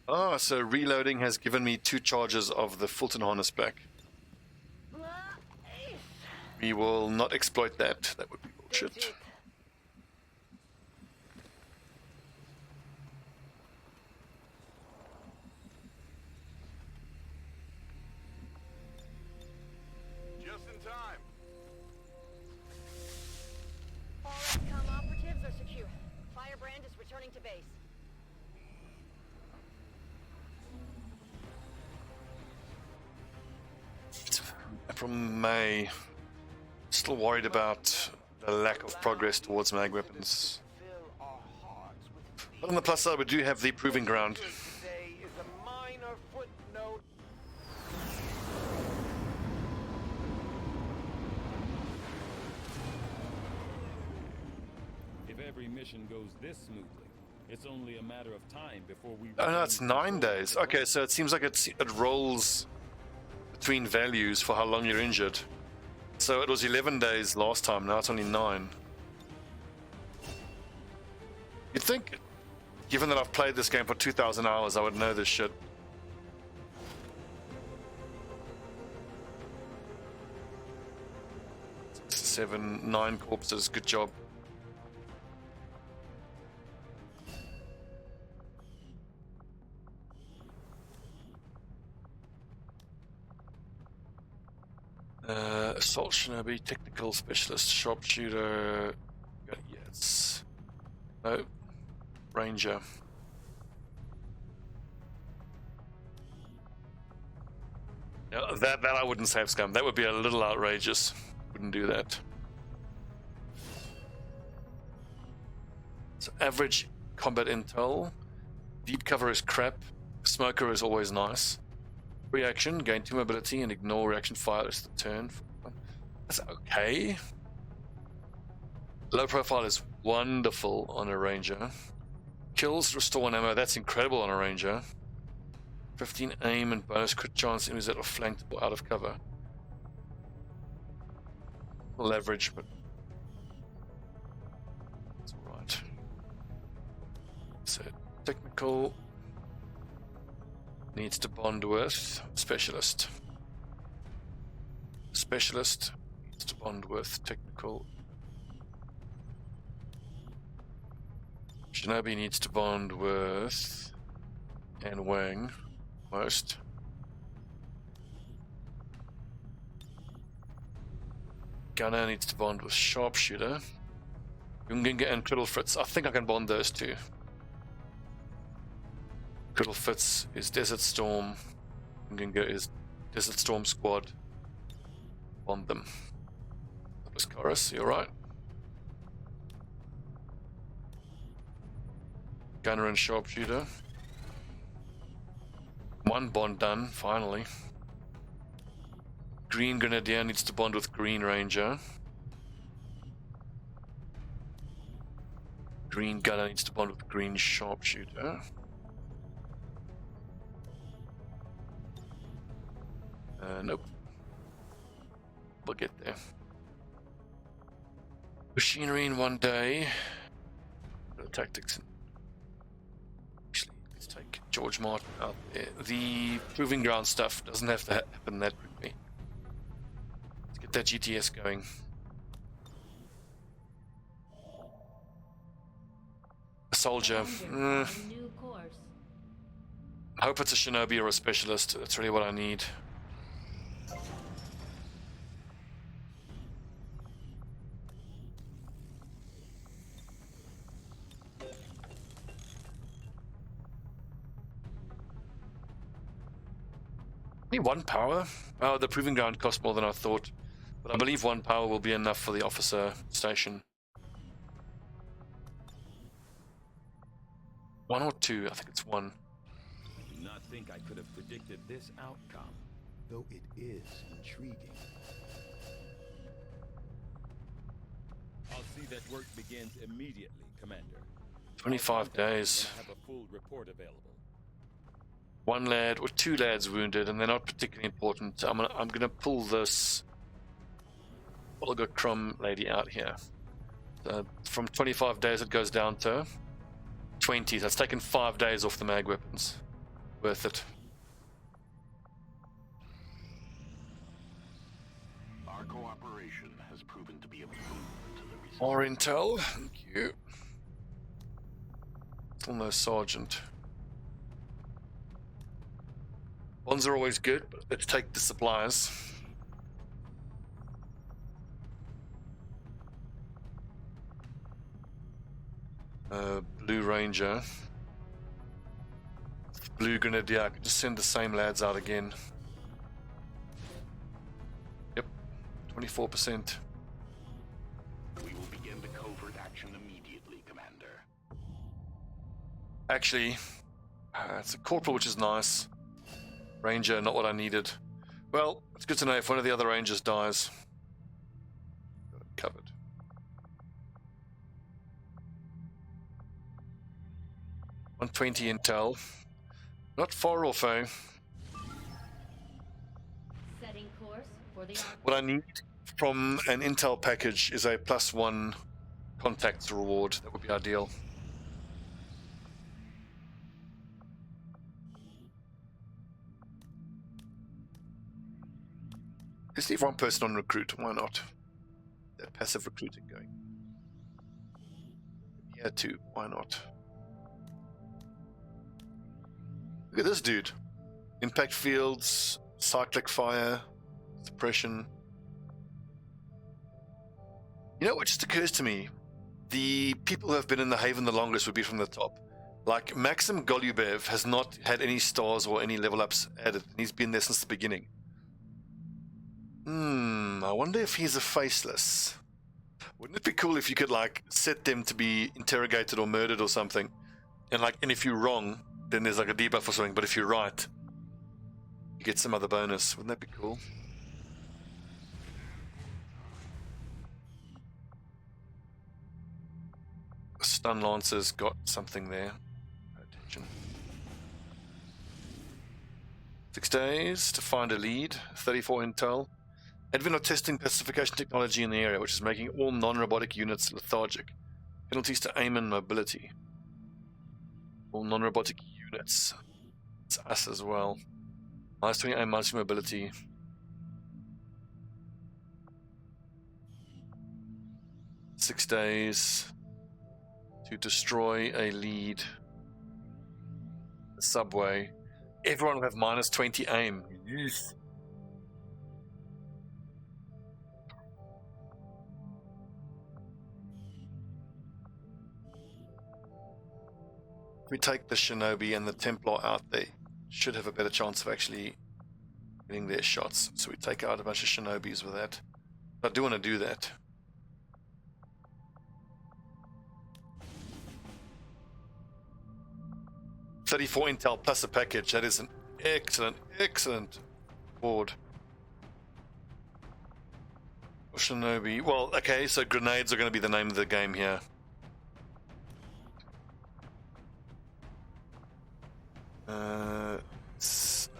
Oh, so reloading has given me 2 charges of the Fulton harness back. We will not exploit that. That would be bullshit. Just in time. All XCOM operatives are secure. Firebrand is returning to base. From May, still worried about the lack of progress towards mag weapons. But on the plus side, we do have the proving ground. Today is a minor footnote. If every mission goes this smoothly, it's only a matter of time before we... Oh no, it's 9 days. Okay, so it seems like it rolls between values for how long you're injured. So it was 11 days last time, now it's only 9. You'd think, given that I've played this game for 2,000 hours, I would know this shit. Seven, 9 corpses, good job. Assault Shinobi, technical specialist, sharpshooter. Yes. No. Ranger. Yeah, that I wouldn't save scum. That would be a little outrageous. Wouldn't do that. So average combat intel. Deep cover is crap. Smoker is always nice. Reaction, gain 2 mobility and ignore reaction fire as the turn. That's okay. Low profile is wonderful on a ranger. Kills restore 1 ammo, that's incredible on a ranger. 15 aim and bonus crit chance enemies that are flanked or out of cover. Leverage, but it's alright. So technical needs to bond with specialist. Specialist needs to bond with technical. Shinobi needs to bond with and Wang most. Gunner needs to bond with Sharpshooter. Junginga and Criddle Fritz. I think I can bond those two. Criddle Fritz is Desert Storm. Junginga is Desert Storm Squad. Bond them. Chorus, you alright? Gunner and Sharpshooter. One bond done, finally. Green Grenadier needs to bond with Green Ranger. Green Gunner needs to bond with Green Sharpshooter. Nope. We'll get there. Machinery in 1 day. Tactics. Actually, let's take George Martin out there. The proving ground stuff doesn't have to happen that quickly. Let's get that GTS going. A soldier. New course. I hope it's a Shinobi or a specialist. That's really what I need. Only 1 power? Oh, the proving ground cost more than I thought. But I believe 1 power will be enough for the officer station. 1 or 2? I think it's 1. I do not think I could have predicted this outcome. Though it is intriguing. I'll see that work begins immediately, Commander. 25 days. I have a full report available. 1 lad or 2 lads wounded, and they're not particularly important. I'm gonna pull this Olga Crumb lady out here. From 25 days it goes down to 20. That's taken 5 days off the mag weapons. Worth it. Our cooperation has proven to be a boon to the resistance. More intel. Thank you. Still no sergeant. Bonds are always good, but let's take the supplies. Blue Ranger. Blue Grenadier. I could just send the same lads out again. Yep, 24%. We will begin the covert action immediately, Commander. Actually, it's a corporal, which is nice. Ranger, not what I needed. Well, it's good to know if one of the other rangers dies. Got it covered. $120 intel. Not far off, eh? Setting course for the What I need from an intel package is a +1 contacts reward. That would be ideal. Let's leave 1 person on recruit. Why not? That passive recruiting going. Here too. Why not? Look at this dude. Impact fields, cyclic fire, suppression. You know what just occurs to me? The people who have been in the Haven the longest would be from the top. Like, Maxim Golubev has not had any stars or any level ups added. And he's been there since the beginning. I wonder if he's a faceless. Wouldn't it be cool if you could, like, set them to be interrogated or murdered or something? And if you're wrong, then there's like a debuff or something, but if you're right, you get some other bonus. Wouldn't that be cool? Stun Lancer's got something there. Pay attention. 6 days to find a lead. 34 intel. Advent of testing pacification technology in the area, which is making all non-robotic units lethargic. Penalties to aim and mobility. All non-robotic units. It's us as well. Minus 20 aim, minus mobility. Six days to destroy a lead. A subway. Everyone will have minus 20 aim. Yes. If we take the Shinobi and the Templar out, they should have a better chance of actually getting their shots. So we take out a bunch of Shinobis with that. I do want to do that. $34 intel plus a package. That is an excellent board. Shinobi. Well, okay, so grenades are going to be the name of the game here.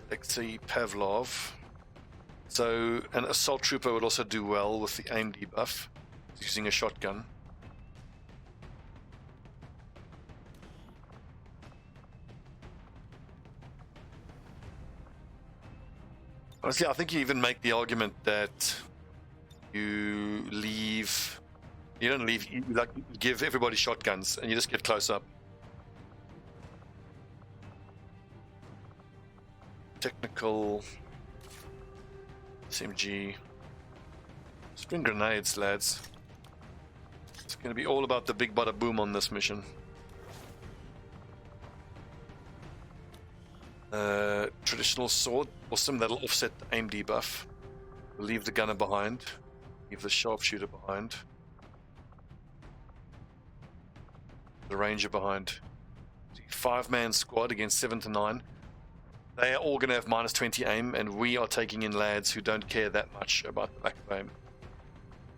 Alexei Pavlov. So an assault trooper would also do well with the aim debuff, using a shotgun. Honestly, I think you even make the argument that you don't leave, you like give everybody shotguns and you just get close up. Technical SMG. Just bring grenades, lads. It's going to be all about the big bada boom on this mission. Traditional sword, awesome. That'll offset the aim debuff. We'll leave the gunner behind. Leave the sharpshooter behind. The ranger behind. 5-man squad against 7 to 9. They are all going to have minus 20 aim, and we are taking in lads who don't care that much about the lack of aim.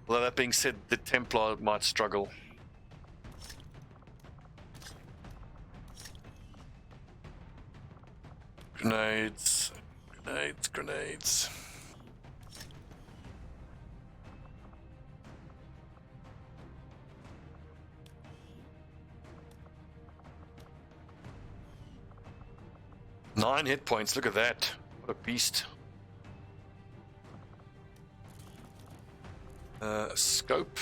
Although that being said, the Templar might struggle. Grenades, grenades, grenades. Nine hit points, look at that. What a beast. Scope.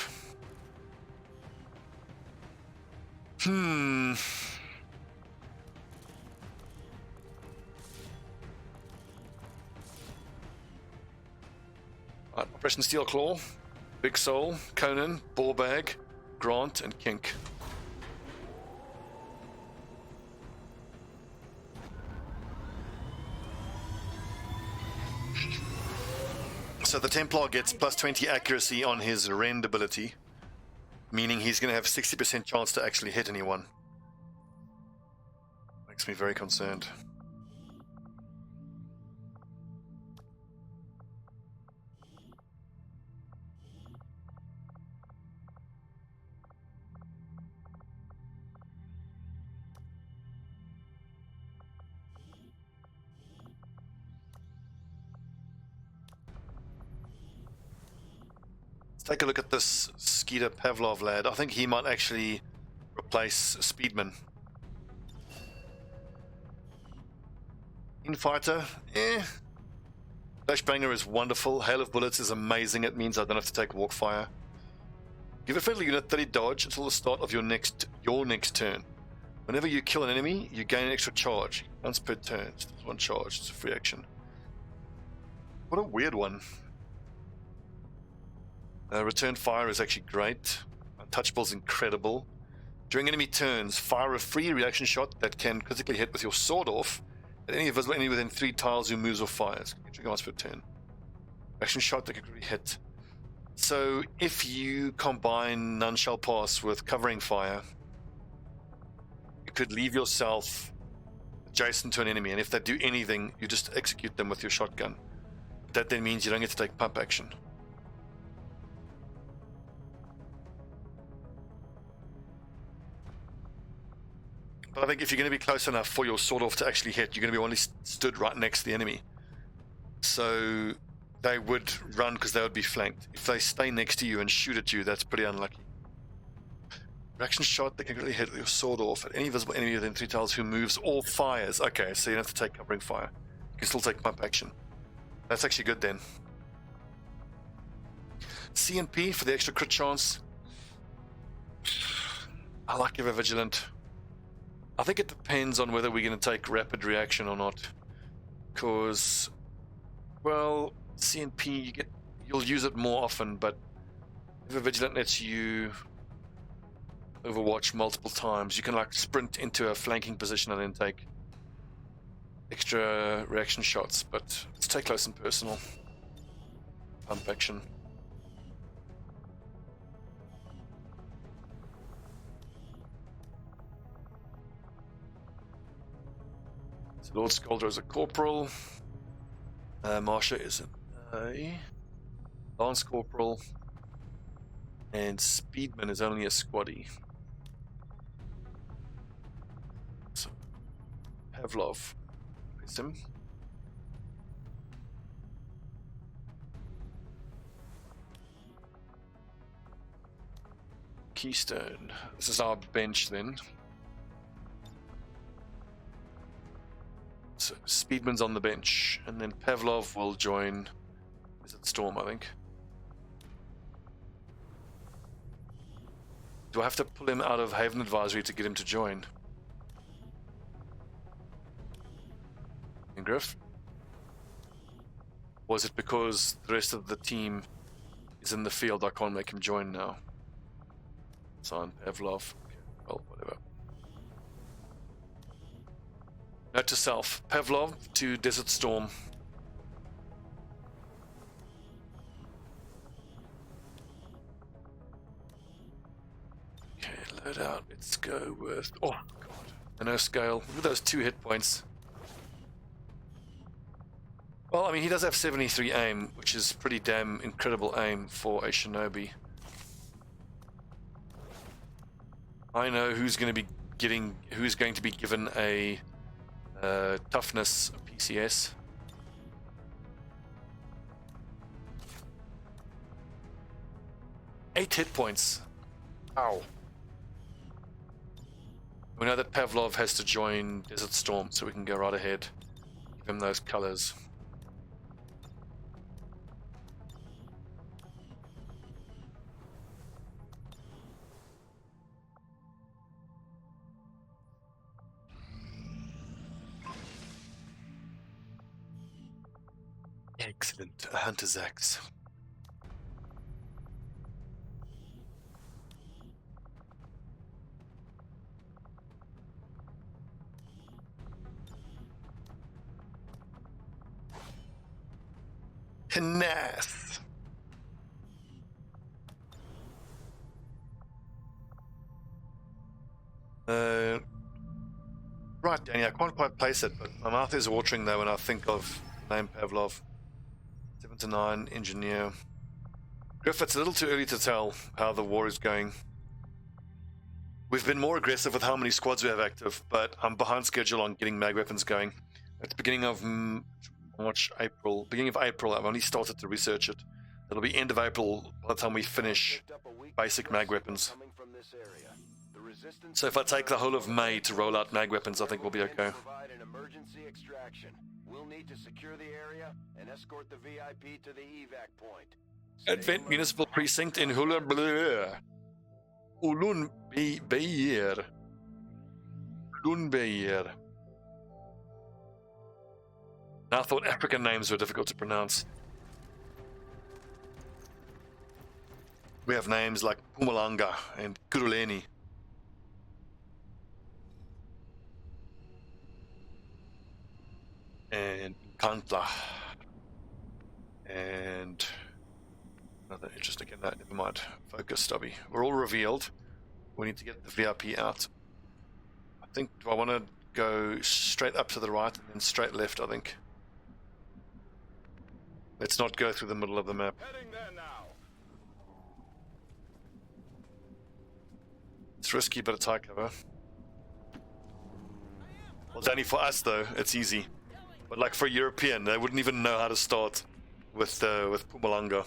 Operation Steel Claw, Big Soul, Conan, Ballbag, Grant, and Kink. So the Templar gets plus 20 accuracy on his rend ability, meaning he's going to have 60% chance to actually hit anyone. Makes me very concerned. Take a look at this Skeeter Pavlov lad. I think he might actually replace Speedman. Infighter, Flashbanger is wonderful. Hail of Bullets is amazing. It means I don't have to take walk fire. Give a friendly unit 30 dodge until the start of your next turn. Whenever you kill an enemy, you gain an extra charge. Once per turn. It's one charge. It's a free action. What a weird one. Return fire is actually great. Untouchable's incredible. During enemy turns, fire a free reaction shot that can critically hit with your sword off at any visible enemy within 3 tiles who moves or fires. Once per turn. Action shot that can really hit. So if you combine None Shall Pass with covering fire, you could leave yourself adjacent to an enemy, and if they do anything, you just execute them with your shotgun. That then means you don't get to take pump action. But I think if you're going to be close enough for your sword off to actually hit, you're going to be only stood right next to the enemy. So they would run because they would be flanked. If they stay next to you and shoot at you, that's pretty unlucky. Reaction shot, they can really hit your sword off at any visible enemy within 3 tiles who moves or fires. Okay, so you don't have to take covering fire. You can still take pump action. That's actually good then. CNP for the extra crit chance. I like Ever Vigilant. I think it depends on whether we're going to take rapid reaction or not. Because, well, CNP, you'll use it more often, but Ever Vigilant lets you overwatch multiple times. You can like sprint into a flanking position and then take extra reaction shots, but let's take close and personal. Pump action. So Lord Scolder is a corporal. Marsha is a lance corporal. And Speedman is only a squaddy. So, Pavlov. Place him. Keystone. This is our bench then. So Speedman's on the bench, and then Pavlov will join. Is it Storm, I think? Do I have to pull him out of Haven Advisory to get him to join? And Griff? Or is it because the rest of the team is in the field I can't make him join now? Sign Pavlov. Okay, well, whatever. Note to self. Pavlov to Desert Storm. Okay, load out. Let's go with... Oh, God. I know scale. Look at those 2 hit points. Well, I mean, he does have 73 aim, which is pretty damn incredible aim for a Shinobi. I know who's going to be given a toughness PCS. Eight hit points. Ow. We know that Pavlov has to join Desert Storm, so we can go right ahead. Give him those colors. Excellent. A Hunter's Axe. Knath. Right, Danny, I can't quite place it, but my mouth is watering though when I think of the name Pavlov. 7 to 9, engineer. Griff, it's a little too early to tell how the war is going. We've been more aggressive with how many squads we have active, but I'm behind schedule on getting mag weapons going. At the beginning of beginning of April, I've only started to research it. It'll be end of April by the time we finish basic mag weapons. So if I take the whole of May to roll out mag weapons, I think we'll be okay. We'll need to secure the area and escort the VIP to the evac point. Advent Municipal Precinct in Ulun Bayer. I thought African names were difficult to pronounce. We have names like Pumalanga and Kuruleni. And Kantla. And another interesting in that, never mind. Focus, Stobbie. We're all revealed. We need to get the VIP out. I think, do I want to go straight up to the right and then straight left, I think. Let's not go through the middle of the map. Heading there now. It's risky, but it's high cover. Well, Danny, for us though, it's easy. But like for a European, they wouldn't even know how to start with Mpumalanga.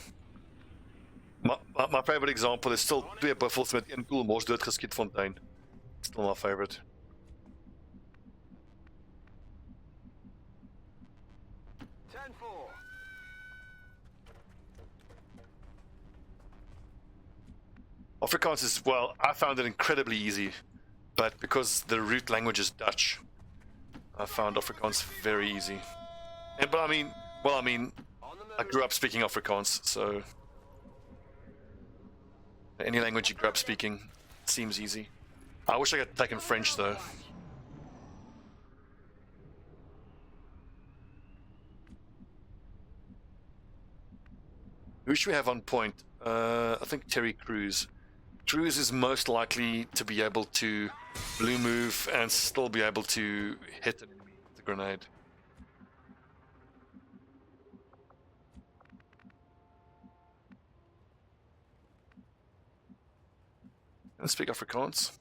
My favorite example is still twee buffels met een koel mors doodgeskiet fontein. Still my favorite. Afrikaans is, well, I found it incredibly easy, but because the root language is Dutch, I found Afrikaans very easy. But I mean, I grew up speaking Afrikaans, so any language you grew up speaking seems easy. I wish I had taken French though. Who should we have on point? I think Terry Crews. Crews is most likely to be able to blue move and still be able to hit an enemy with the grenade. Can I speak Afrikaans?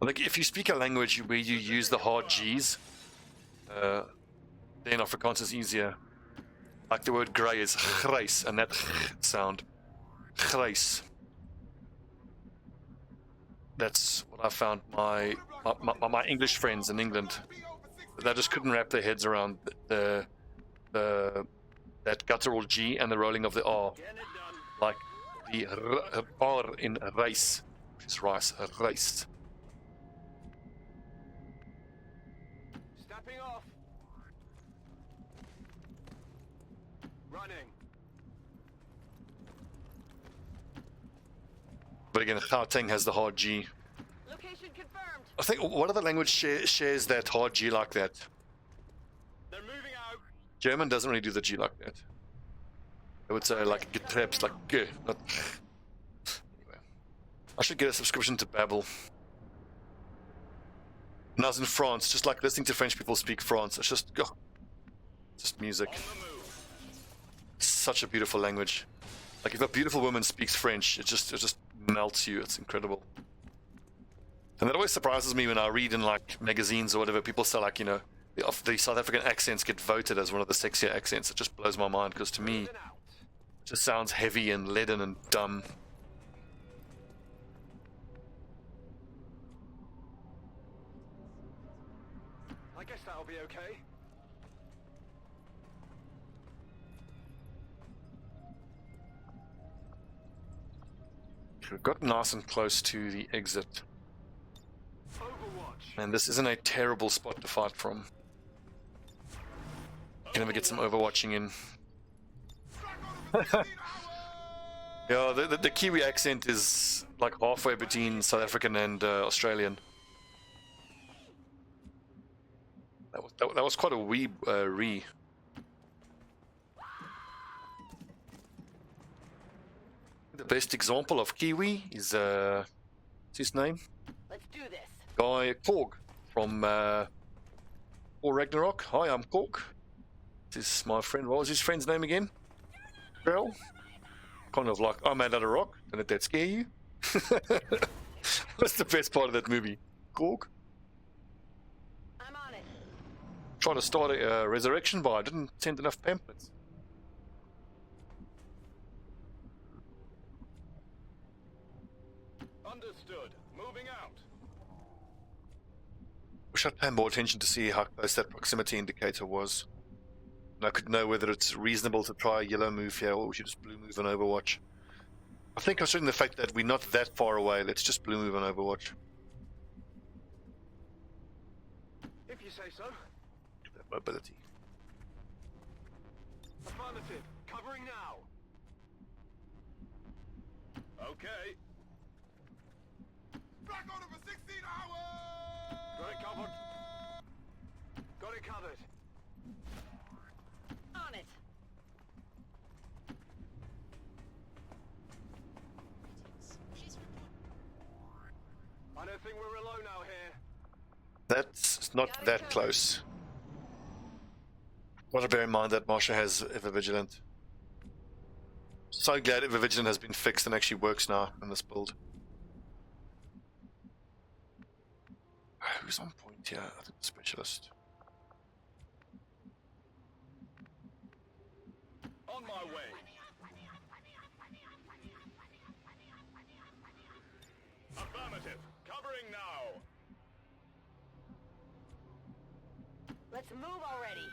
I think if you speak a language where you use the hard G's, then Afrikaans is easier. Like the word grey is grys, and that sound. Grys. That's what I found my English friends in England. They just couldn't wrap their heads around that guttural G and the rolling of the R. Like the R in rice, which is rice, rice. Stepping off. Running. But again, Gauteng has the hard G. Location confirmed. I think what other language shares that hard G like that? They're moving out. German doesn't really do the G like that. I would say like getreps, like G, not. Anyway, I should get a subscription to Babbel. When I was in France, just like listening to French people speak France, it's just music. Such a beautiful language. Like if a beautiful woman speaks French, it just melts you. It's incredible. And that always surprises me when I read in like magazines or whatever, people say like, you know, the South African accents get voted as one of the sexier accents. It just blows my mind because to me, it just sounds heavy and leaden and dumb. I guess that'll be okay. We've got nice and close to the exit. Overwatch. And this isn't a terrible spot to fight from. Can never get some overwatching in. Yeah, the Kiwi accent is like halfway between South African and Australian. That was quite a wee re. The best example of Kiwi is what's his name? Let's do this. Guy Korg from Thor Ragnarok. Hi, I'm Korg. This is my friend. What was his friend's name again? Girl? Kind of like, I'm made out of rock. Don't let that scare you. What's the best part of that movie? Korg? I'm on it. Trying to start a resurrection, but I didn't send enough pamphlets. Understood. Moving out. Wish I'd pay more attention to see how close that proximity indicator was. And I could know whether it's reasonable to try a yellow move here or we should just blue move on Overwatch. I think considering the fact that we're not that far away, let's just blue move on Overwatch. If you say so. That mobility. Affirmative. Covering now. Okay. Back on it for 16 hours! Got it covered. Got it covered. On it. I don't think we're alone out here. That's not that close. Got to bear in mind that Marsha has Ever Vigilant. So glad Ever Vigilant has been fixed and actually works now in this build. Who's on point here? I think the specialist. On my way. Affirmative. Covering now. Let's move already.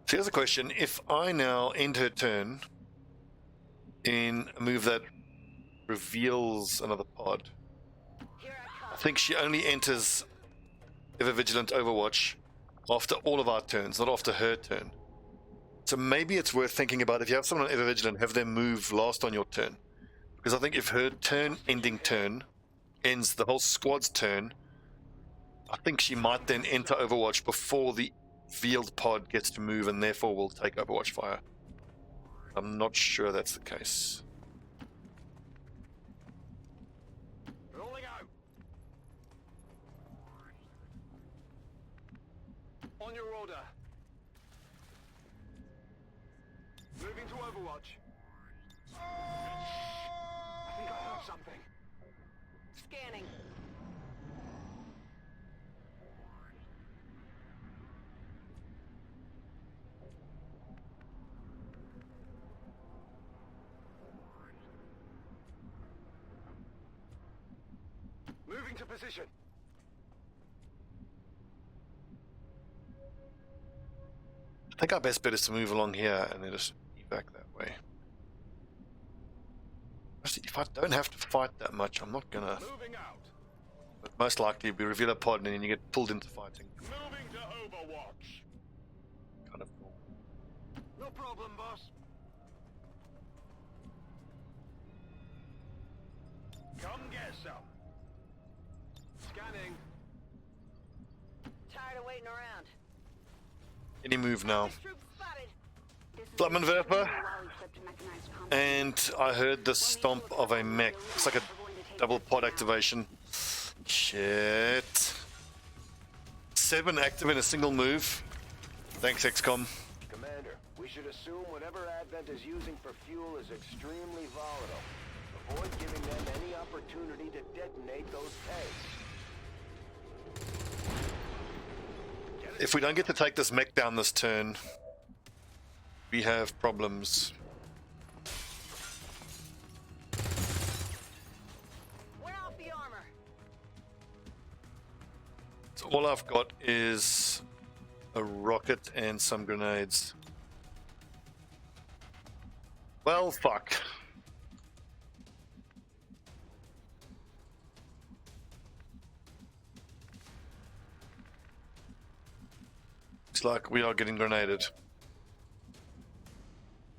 So here's a question. If I now end her turn in a move that reveals another pod, Here I I come. think she only enters Ever Vigilant Overwatch after all of our turns, not after her turn. So maybe it's worth thinking about, if you have someone on Ever Vigilant, have them move last on your turn. Because I think if her ending turn ends the whole squad's turn, I think she might then enter Overwatch before the field pod gets to move, and therefore will take Overwatch fire. I'm not sure that's the case. Rolling out. On your order. Moving to Overwatch. I think I heard something. Scanning. Moving to position. I think our best bet is to move along here and then just evac that way. Actually, if I don't have to fight that much, I'm not gonna. Moving out. But most likely, we reveal a pod and then you get pulled into fighting. Moving to Overwatch. Kind of cool. No problem, boss. Come get some. Scanning. Tired of waiting around. Any move now. This troop spotted. This is Flamenwerfer. well-equipped mechanized combat. And I heard the stomp of a mech. It's like a double pod activation. Shit. 7 active in a single move. Thanks, XCOM. Commander, we should assume whatever Advent is using for fuel is extremely volatile. Avoid giving them any opportunity to detonate those tanks. If we don't get to take this mech down this turn, we have problems. Wear off the armor. So all I've got is a rocket and some grenades. Well, fuck. Looks like we are getting grenaded.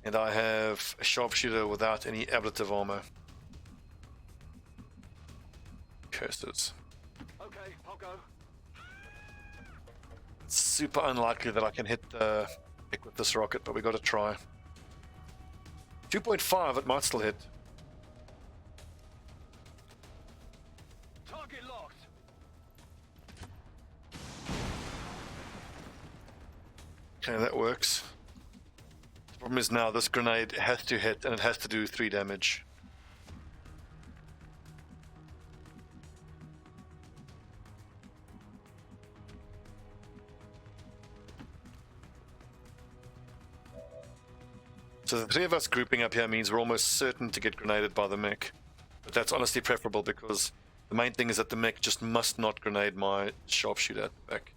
And I have a sharpshooter without any ablative armor. Curses. Okay, I'll go. It's super unlikely that I can hit the pick with this rocket, but we got to try. 2.5, it might still hit. Target locked. Okay, that works. The problem is now this grenade has to hit and it has to do 3 damage. So the 3 of us grouping up here means we're almost certain to get grenaded by the mech. But that's honestly preferable because the main thing is that the mech just must not grenade my sharpshooter at the back.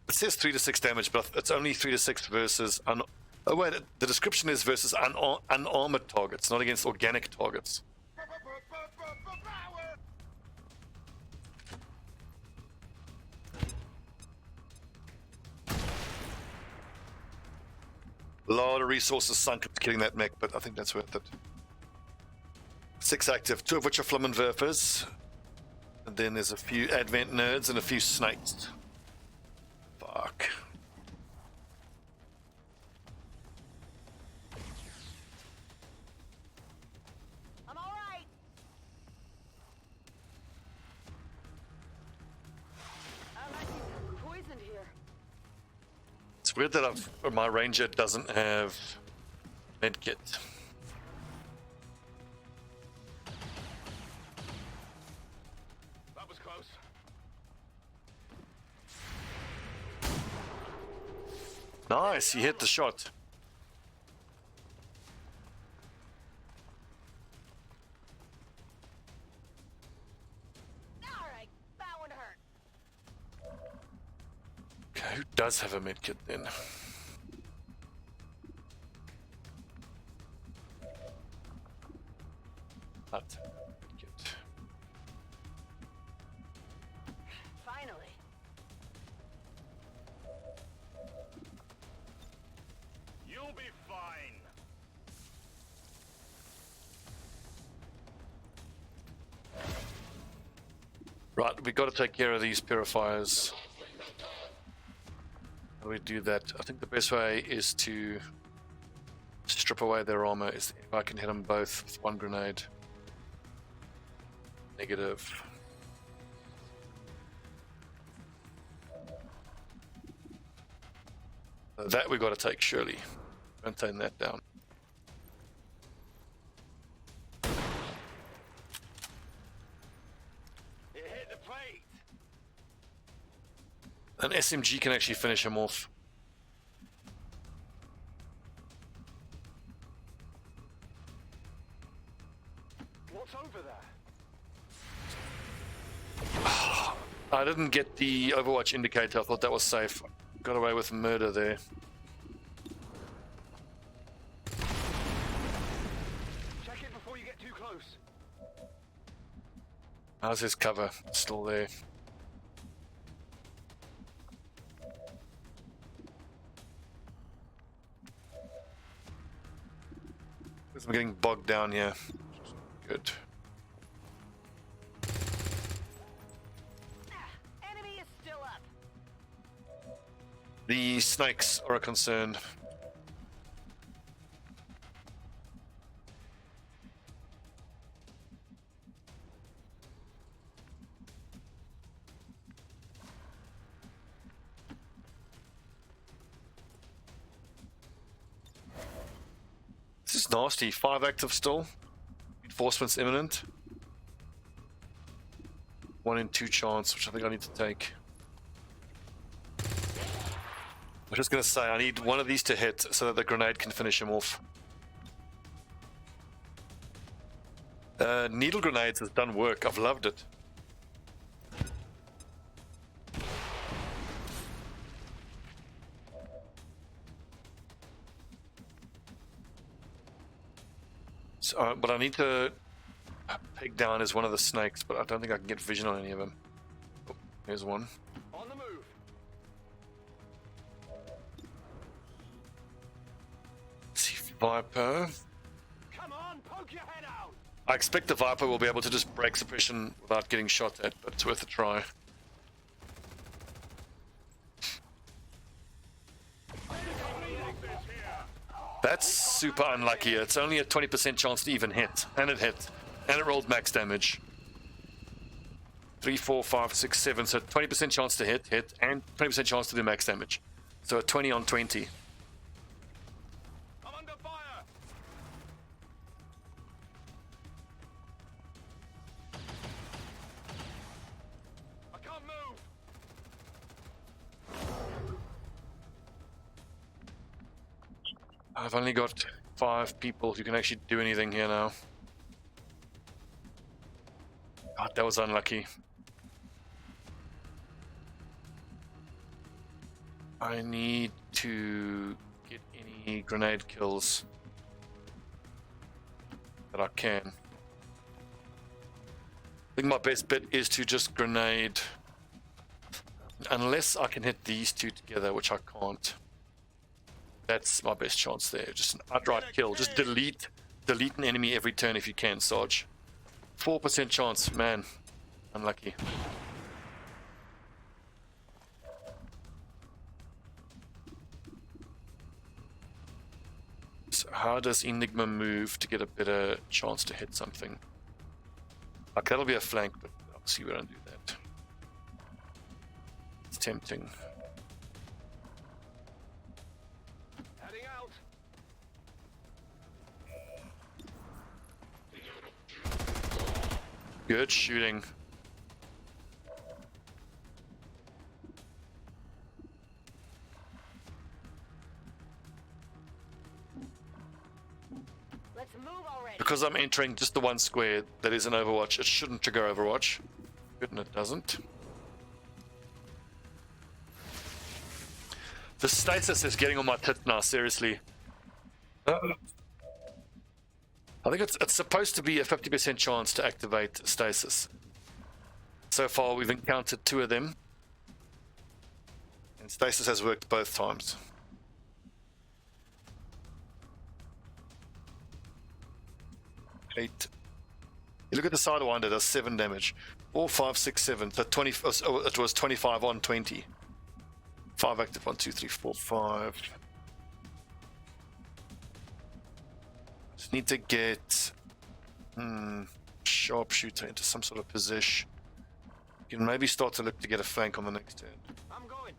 It says 3 to 6 damage, but it's only 3 to 6 versus... oh wait, the description is versus unarmored targets, not against organic targets. A lot of resources sunk into killing that mech, but I think that's worth it. 6 active, 2 of which are Flamenwerfers. And then there's a few Advent nerds and a few snakes. Fuck. I'm all right. I might be poisoned here. It's weird that my ranger doesn't have medkit. Nice, he hit the shot. Alright, that one hurt. Okay, who does have a medkit then? That medkit. Finally. You'll be fine. Right, we got to take care of these purifiers. How do we do that? I think the best way is to strip away their armor. Is if I can hit them both with one grenade. Negative. That we got to take surely. Don't turn that down. It hit the plate. An SMG can actually finish him off. What's over there? I didn't get the Overwatch indicator. I thought that was safe. Got away with murder there. Check it before you get too close. How's his cover? Still there. I'm getting bogged down here. Good. Enemy is still up. The snakes are a concern. This is nasty. 5 active still. Reinforcements imminent. 1 in 2 chance, which I think I need to take. I'm just going to say I need one of these to hit so that the grenade can finish him off. Needle grenades has done work. I've loved it. So, but I need to peg down is one of the snakes, but I don't think I can get vision on any of them. Oh, here's one. On the move. Let's see, Viper. Come on, poke your head out. I expect the Viper will be able to just break suppression without getting shot at, but it's worth a try. That's super unlucky. It's only a 20% chance to even hit. And it hit. And it rolled max damage. 3, 4, 5, 6, 7. So 20% chance to hit, and 20% chance to do max damage. So a 20 on 20. I'm under fire. I can't move. I've only got 5 people who can actually do anything here now. God, that was unlucky. I need to get any grenade kills that I can. I think my best bet is to just grenade, unless I can hit these two together, which I can't. That's my best chance there. Just an outright kill. Just delete an enemy every turn if you can, Sarge. 4% chance, man. Unlucky. So how does Enigma move to get a better chance to hit something? Like, that'll be a flank, but obviously we don't do that. It's tempting. Heading out. Good shooting. Move already. Because I'm entering just the one square that is an Overwatch, it shouldn't trigger Overwatch. Good, and it doesn't. The status is getting on my tits now, seriously. I think it's supposed to be a 50% chance to activate stasis. So far, we've encountered 2 of them. And stasis has worked both times. Eight. You look at the Sidewinder, does 7 damage. 4, 5, 6, 7. So 20. Oh, it was 25 on 20. 5 active. 1, 2, 3, 4, 5. Just need to get Sharpshooter into some sort of position. You can maybe start to look to get a flank on the next turn. I'm going.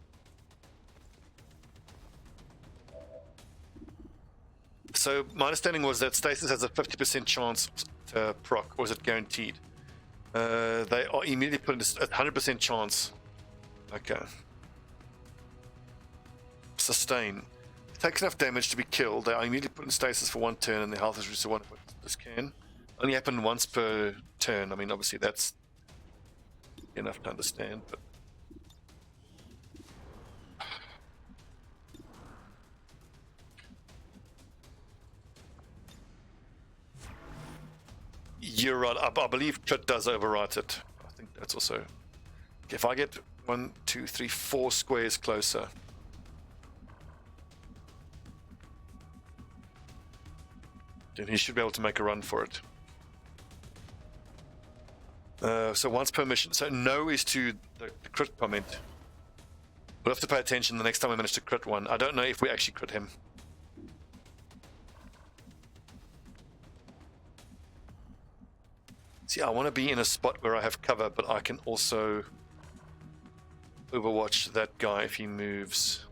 So my understanding was that stasis has a 50% chance to proc, or is it guaranteed? They are immediately put into a 100% chance. Okay. Sustain. It takes enough damage to be killed. They are immediately put in stasis for 1 turn, and their health is reduced to 1. This can only happen once per turn. I mean, obviously that's enough to understand, but you're right. I believe crit does overwrite it. I think that's also. If I get 1, 2, 3, 4 squares closer, then he should be able to make a run for it. So once per mission. So no is to the crit comment. We'll have to pay attention the next time we manage to crit one. I don't know if we actually crit him. See, I want to be in a spot where I have cover, but I can also overwatch that guy if he moves.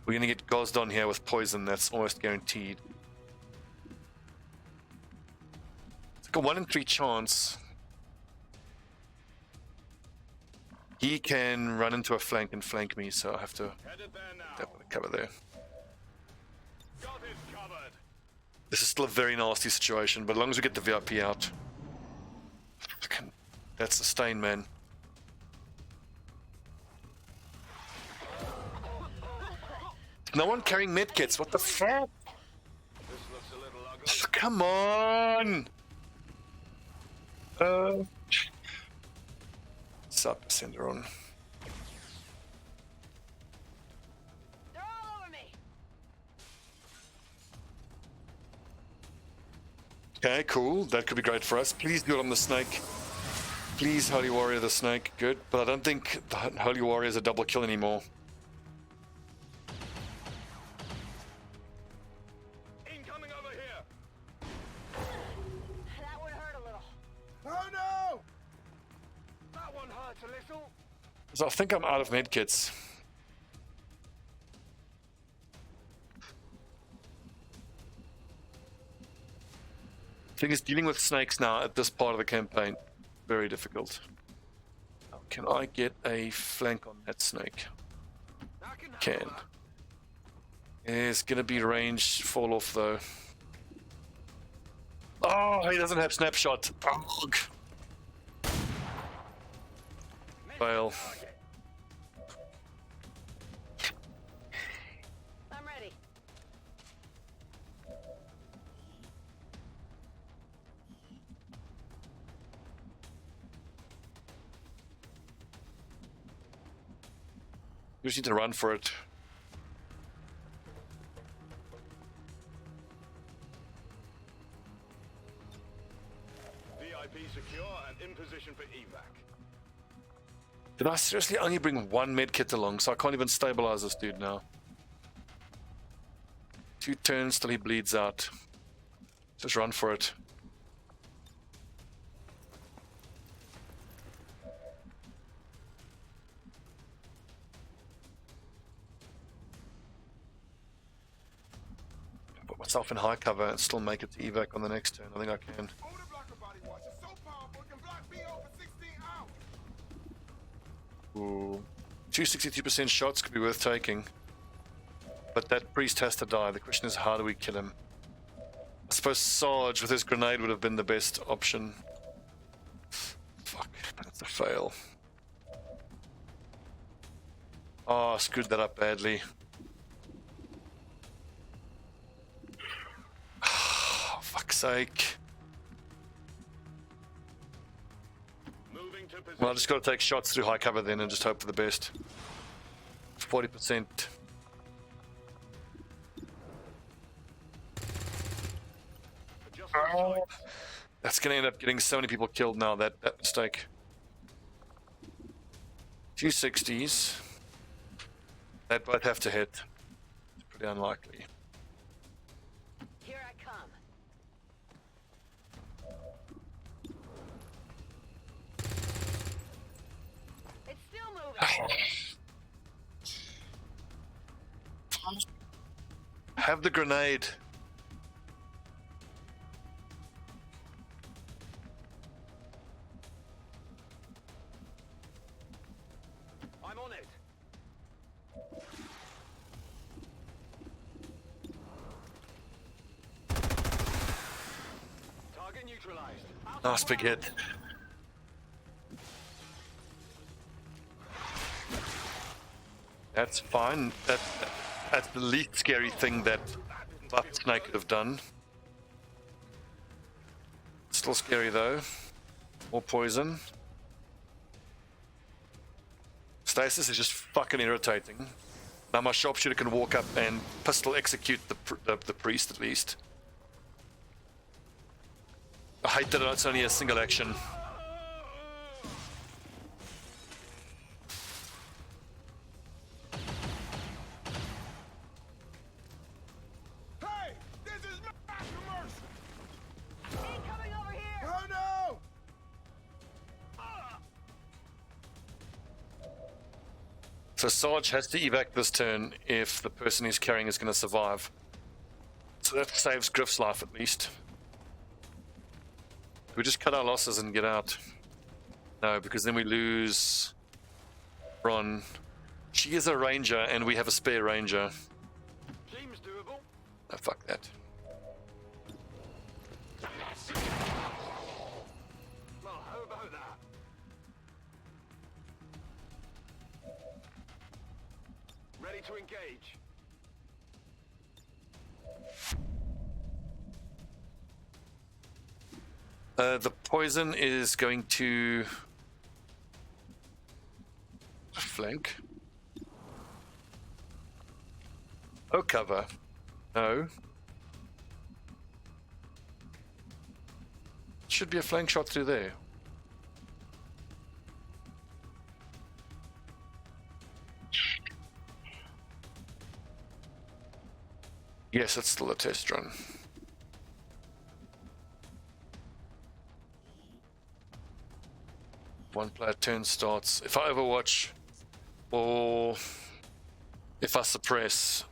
We're going to get gozzed on here with poison. That's almost guaranteed. It's like a 1 in 3 chance. He can run into a flank and flank me, so I have to have cover there. Got it covered. This is still a very nasty situation, but as long as we get the VIP out. That's the stain, man. No one carrying medkits, what the fuck? This looks a little ugly. Come on! Sup, send her on. They're all over me. Okay, cool. That could be great for us. Please do it on the snake. Please, Holy Warrior the snake. Good. But I don't think the Holy Warrior is a double kill anymore. Incoming over here. That one hurt a little. Oh no! That one hurts a little. So I think I'm out of medkits. Thing is, dealing with snakes now at this part of the campaign, very difficult. Can I get a flank on that snake? I can handle Can. that. It's gonna be range fall off though. Oh, he doesn't have snapshot. Ugh. Fail. I'm ready. You just need to run for it. VIP secure and in position for evac. Did I seriously only bring 1 medkit along, so I can't even stabilize this dude now? 2 turns till he bleeds out. Just run for it. Put myself in high cover and still make it to evac on the next turn. I think I can. Oh, the blocker body wash is so powerful it can block BO for 16 hours. Ooh. 262% shots could be worth taking. But that priest has to die. The question is, how do we kill him? I suppose Sarge with his grenade would have been the best option. Fuck, that's a fail. Oh, I screwed that up badly. Oh, fuck's sake. Moving to position. Well, I just got to take shots through high cover then and just hope for the best. 40%. Adjust the sights. That's going to end up getting so many people killed now, that mistake. 260s. That both have to hit. It's pretty unlikely. Here I come. It's still moving. Have the grenade. I'm on it. Target neutralized. Nice big hit. That's fine. That's the least scary thing that Buff Snake could have done. Still scary though. More poison. Stasis is just fucking irritating. Now my Sharpshooter can walk up and pistol execute the priest at least. I hate that it's only a single action. Hey, this is Master Mercy. Incoming over here. Oh no! So Sarge has to evac this turn if the person he's carrying is going to survive. So that saves Griff's life at least. We just cut our losses and get out. No, because then we lose Ron. She is a ranger and we have a spare ranger. Seems doable. Oh, fuck that. Well, how about that? Ready to engage. The poison is going to flank. Oh, cover. No. Should be a flank shot through there. Yes, it's still a test run. One player turn starts. If I overwatch or if I suppress,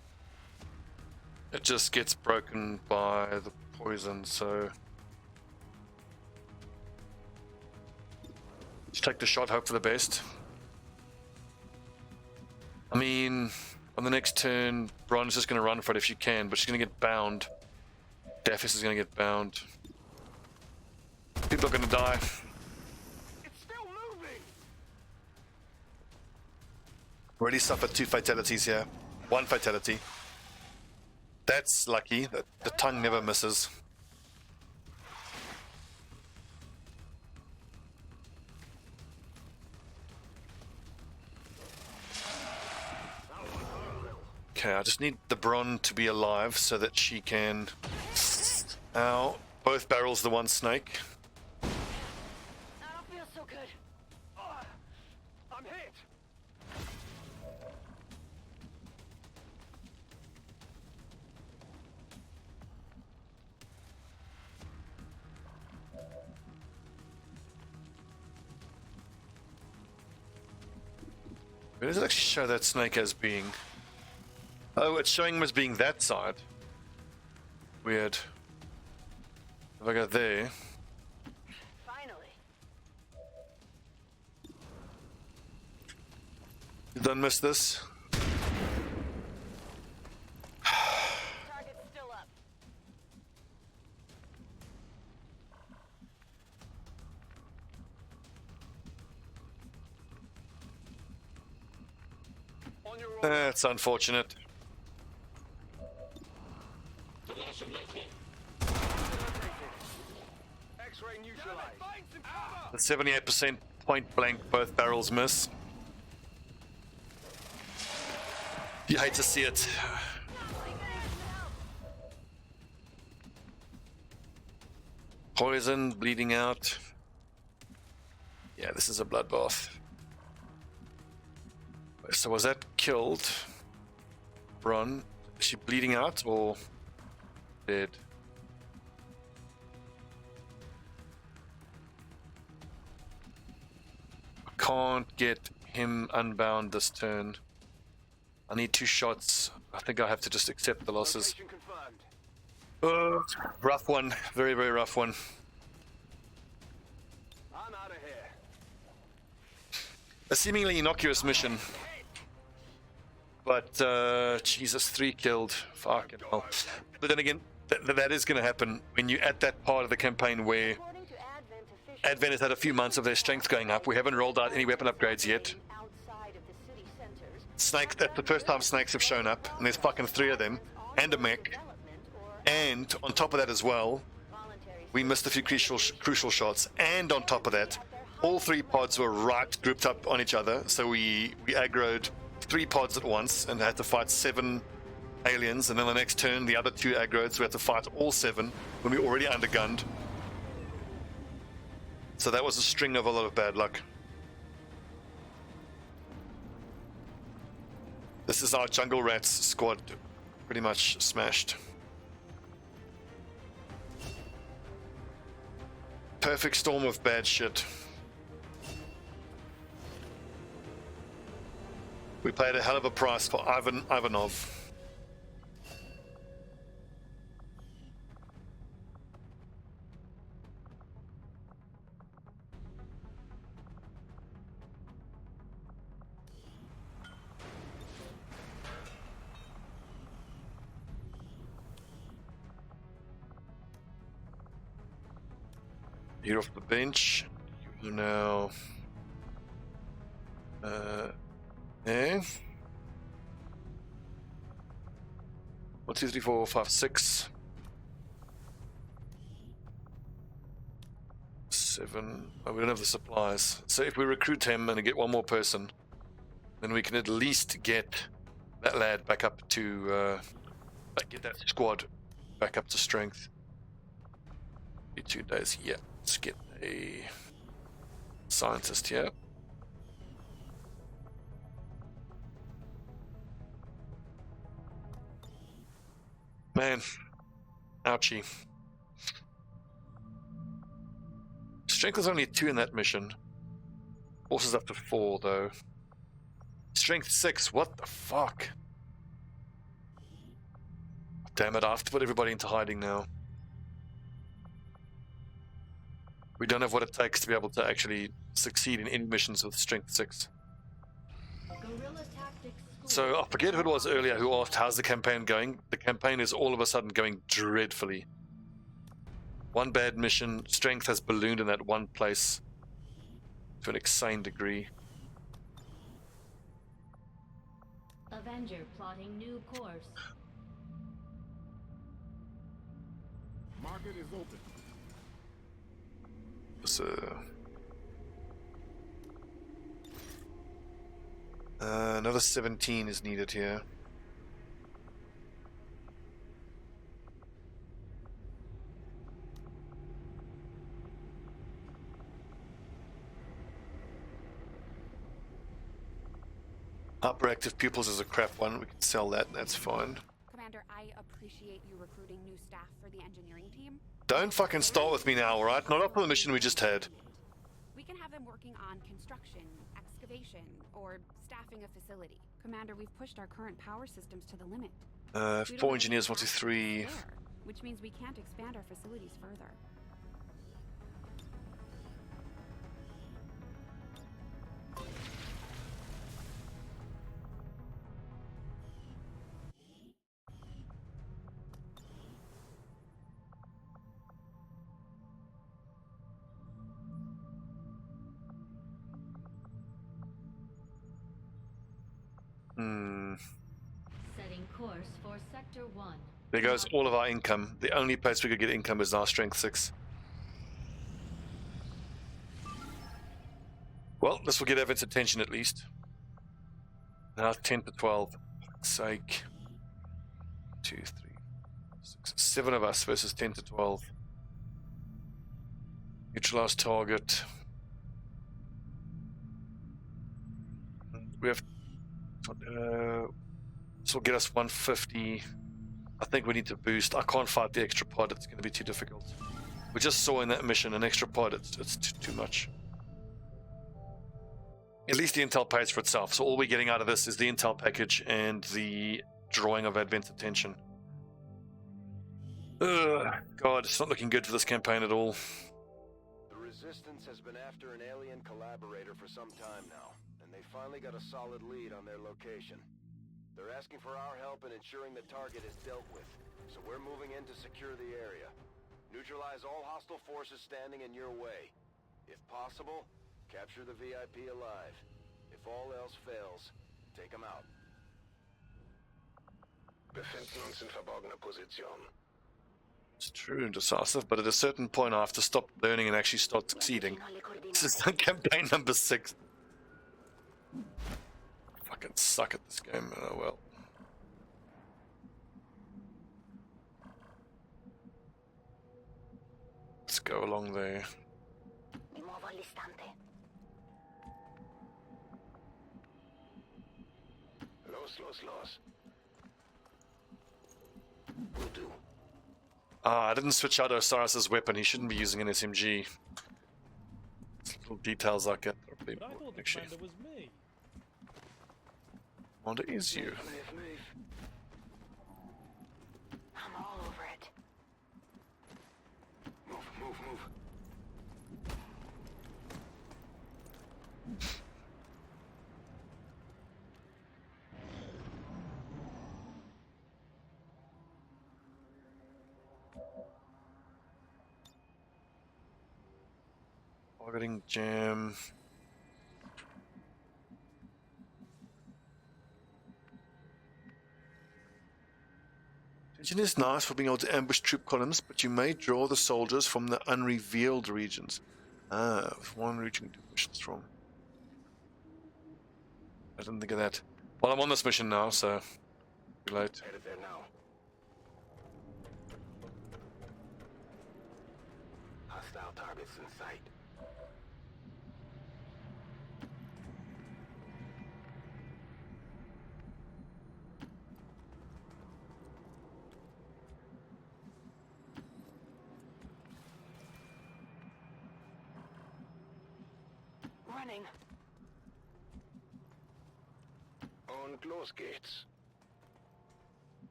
it just gets broken by the poison, so just take the shot, hope for the best. I mean, on the next turn, Bron's just going to run for it if she can, but she's going to get bound. Daphis is going to get bound. People are going to die. It's still moving. Already suffered 2 fatalities here. 1 fatality. That's lucky. The tongue never misses. Okay, I just need the Bron to be alive so that she can... Ow. Both barrels the one snake. I don't feel so good. I'm hit. Where does it actually show that snake as being? Oh, it's showing him as being that side. Weird. If I go there... Finally. Don't miss this. Target's still up. On your own. That's unfortunate. X-ray neutralized. The 78% point blank, both barrels miss. You hate to see it. Poison, bleeding out. Yeah, this is a bloodbath. So was that killed? Run. Is she bleeding out or dead? I can't get him unbound this turn. I need 2 shots. I think I have to just accept the losses. Location confirmed. Rough one. Very, very rough one. I'm out of here. A seemingly innocuous mission. But, Jesus, 3 killed. Fucking hell. But then again, that is going to happen when you're at that part of the campaign where According to Advent officials, Advent has had a few months of their strength going up. We haven't rolled out any weapon upgrades yet. outside of the city centers, Snake, that's the first time snakes have shown up, and there's fucking 3 of them, and a mech. development or And on top of that as well, voluntary we missed a few crucial shots. And on top of that, all 3 pods were right grouped up on each other. So we aggroed 3 pods at once and had to fight 7 aliens. And then the next turn, the other 2 aggroed, so we had to fight all 7 when we were already undergunned. So that was a string of a lot of bad luck. This is our Jungle Rats squad pretty much smashed. Perfect storm of bad shit. We paid a hell of a price for Ivanov. You're off the bench. You're now there. 1, 2, 3, 4, 5, 6, 7. Oh, we don't have the supplies. So if we recruit him and get 1 more person, then we can at least get that lad back up to get that squad back up to strength. 2 days. Yeah. Let's get a scientist here. Man, ouchie. Strength is only 2 in that mission. Force is up to 4 though. Strength 6, what the fuck? Damn it, I have to put everybody into hiding now. We don't have what it takes to be able to actually succeed in any missions with strength 6. Guerrilla tactics school. So I forget who it was earlier who asked, how's the campaign going? The campaign is all of a sudden going dreadfully. 1 bad mission, strength has ballooned in that one place to an insane degree. Avenger plotting new course. Market is open. So, another 17 is needed here. Hyperactive pupils is a crap one. We can sell that. That's fine. Commander, I appreciate you recruiting new staff for the engineering team. Don't fucking start with me now, alright? Not up on the mission we just had. We can have them working on construction, excavation, or staffing a facility. Commander, we've pushed our current power systems to the limit. We don't 4 have engineers, any 1, 2, 3. staff spare, which means we can't expand our facilities further. Hmm. course for Sector 1. There goes all of our income. The only place we could get income is our strength 6. Well, this will get Evan's attention at least. Now 10 to 12. For fuck's sake. 2, 3, 6, 7 of us versus 10 to 12. Neutralize target. We have. This will get us 150. I think we need to boost. I can't fight the extra pod. It's going to be too difficult. We just saw in that mission an extra pod. It's too much. At least the intel pays for itself. So all we're getting out of this is the intel package and the drawing of Advent's attention. Ugh, God, it's not looking good for this campaign at all. The Resistance has been after an alien collaborator for some time now, and they finally got a solid lead on their location. They're asking for our help in ensuring the target is dealt with, so we're moving in to secure the area. Neutralize all hostile forces standing in your way. If possible, capture the VIP alive. If all else fails, take them out. Befinden uns in verborgener Position. It's true and decisive, but at a certain point I have to stop learning and actually start succeeding. This is campaign number 6. I fucking suck at this game. Oh well. Let's go along there. Los. Will do. Ah, I didn't switch out Osiris's weapon. He shouldn't be using an SMG. Little details like that are pretty But I important, thought the actually. commander was me. Wonder is you. I'm all over it. Move. Targeting jam. Vision is nice for being able to ambush troop columns, but you may draw the soldiers from the unrevealed regions. Ah, with one region to push this from. I didn't think of that. Well, I'm on this mission now, so too late. Headed there now. Hostile targets in sight. Running. Und los geht's.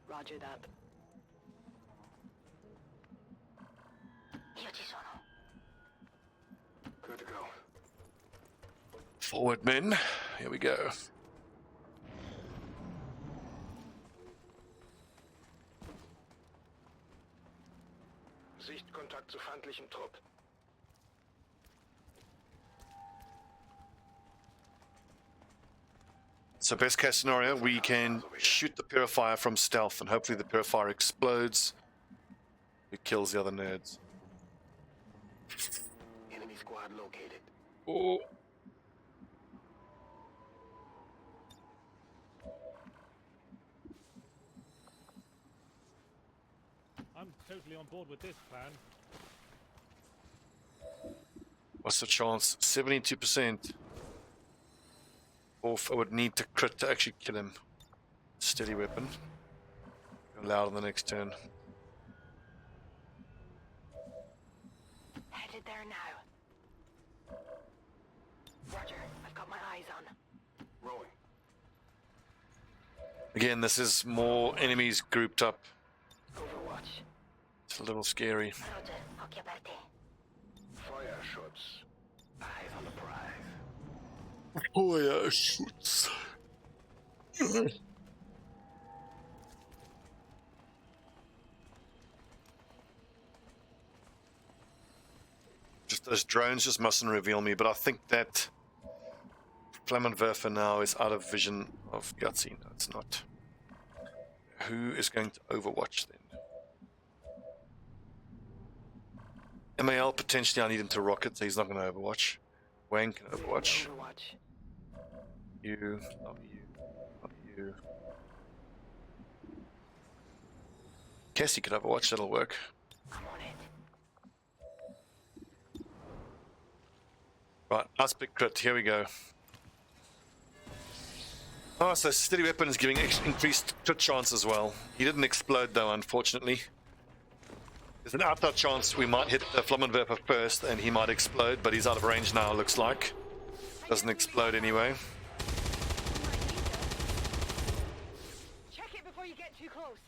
Roger that. Io ci sono. Good to go. Forward, men. Here we go. Sichtkontakt zu feindlichem Trupp. So best case scenario, we can shoot the purifier from stealth and hopefully the purifier explodes. It kills the other nerds. Enemy squad located. Oh. I'm totally on board with this plan. What's the chance? 72%. Or I would need to crit to actually kill him. Steady weapon. Allowed on the next turn. Headed there now. Roger, I've got my eyes on. Rolling. Again, this is more enemies grouped up. Overwatch. It's a little scary. Roger, occhio aperti. Feuerschutz. Eyes on the prize. Oh yeah, shoots. Just those drones just mustn't reveal me, but I think that Flammenwerfer now is out of vision of Yahtzee. No, it's not. Who is going to Overwatch then? MAL, potentially I need him to rocket, so he's not going to Overwatch. Wang can Overwatch. You, not you, not you. Cassie could Overwatch, that'll work. Right, nice big crit, here we go. Oh, so steady weapon is giving increased crit chance as well. He didn't explode though, unfortunately. There's an outside chance we might hit the Flammenwerfer first and he might explode, but he's out of range now, looks like. Doesn't explode anyway. Check it before you get too close.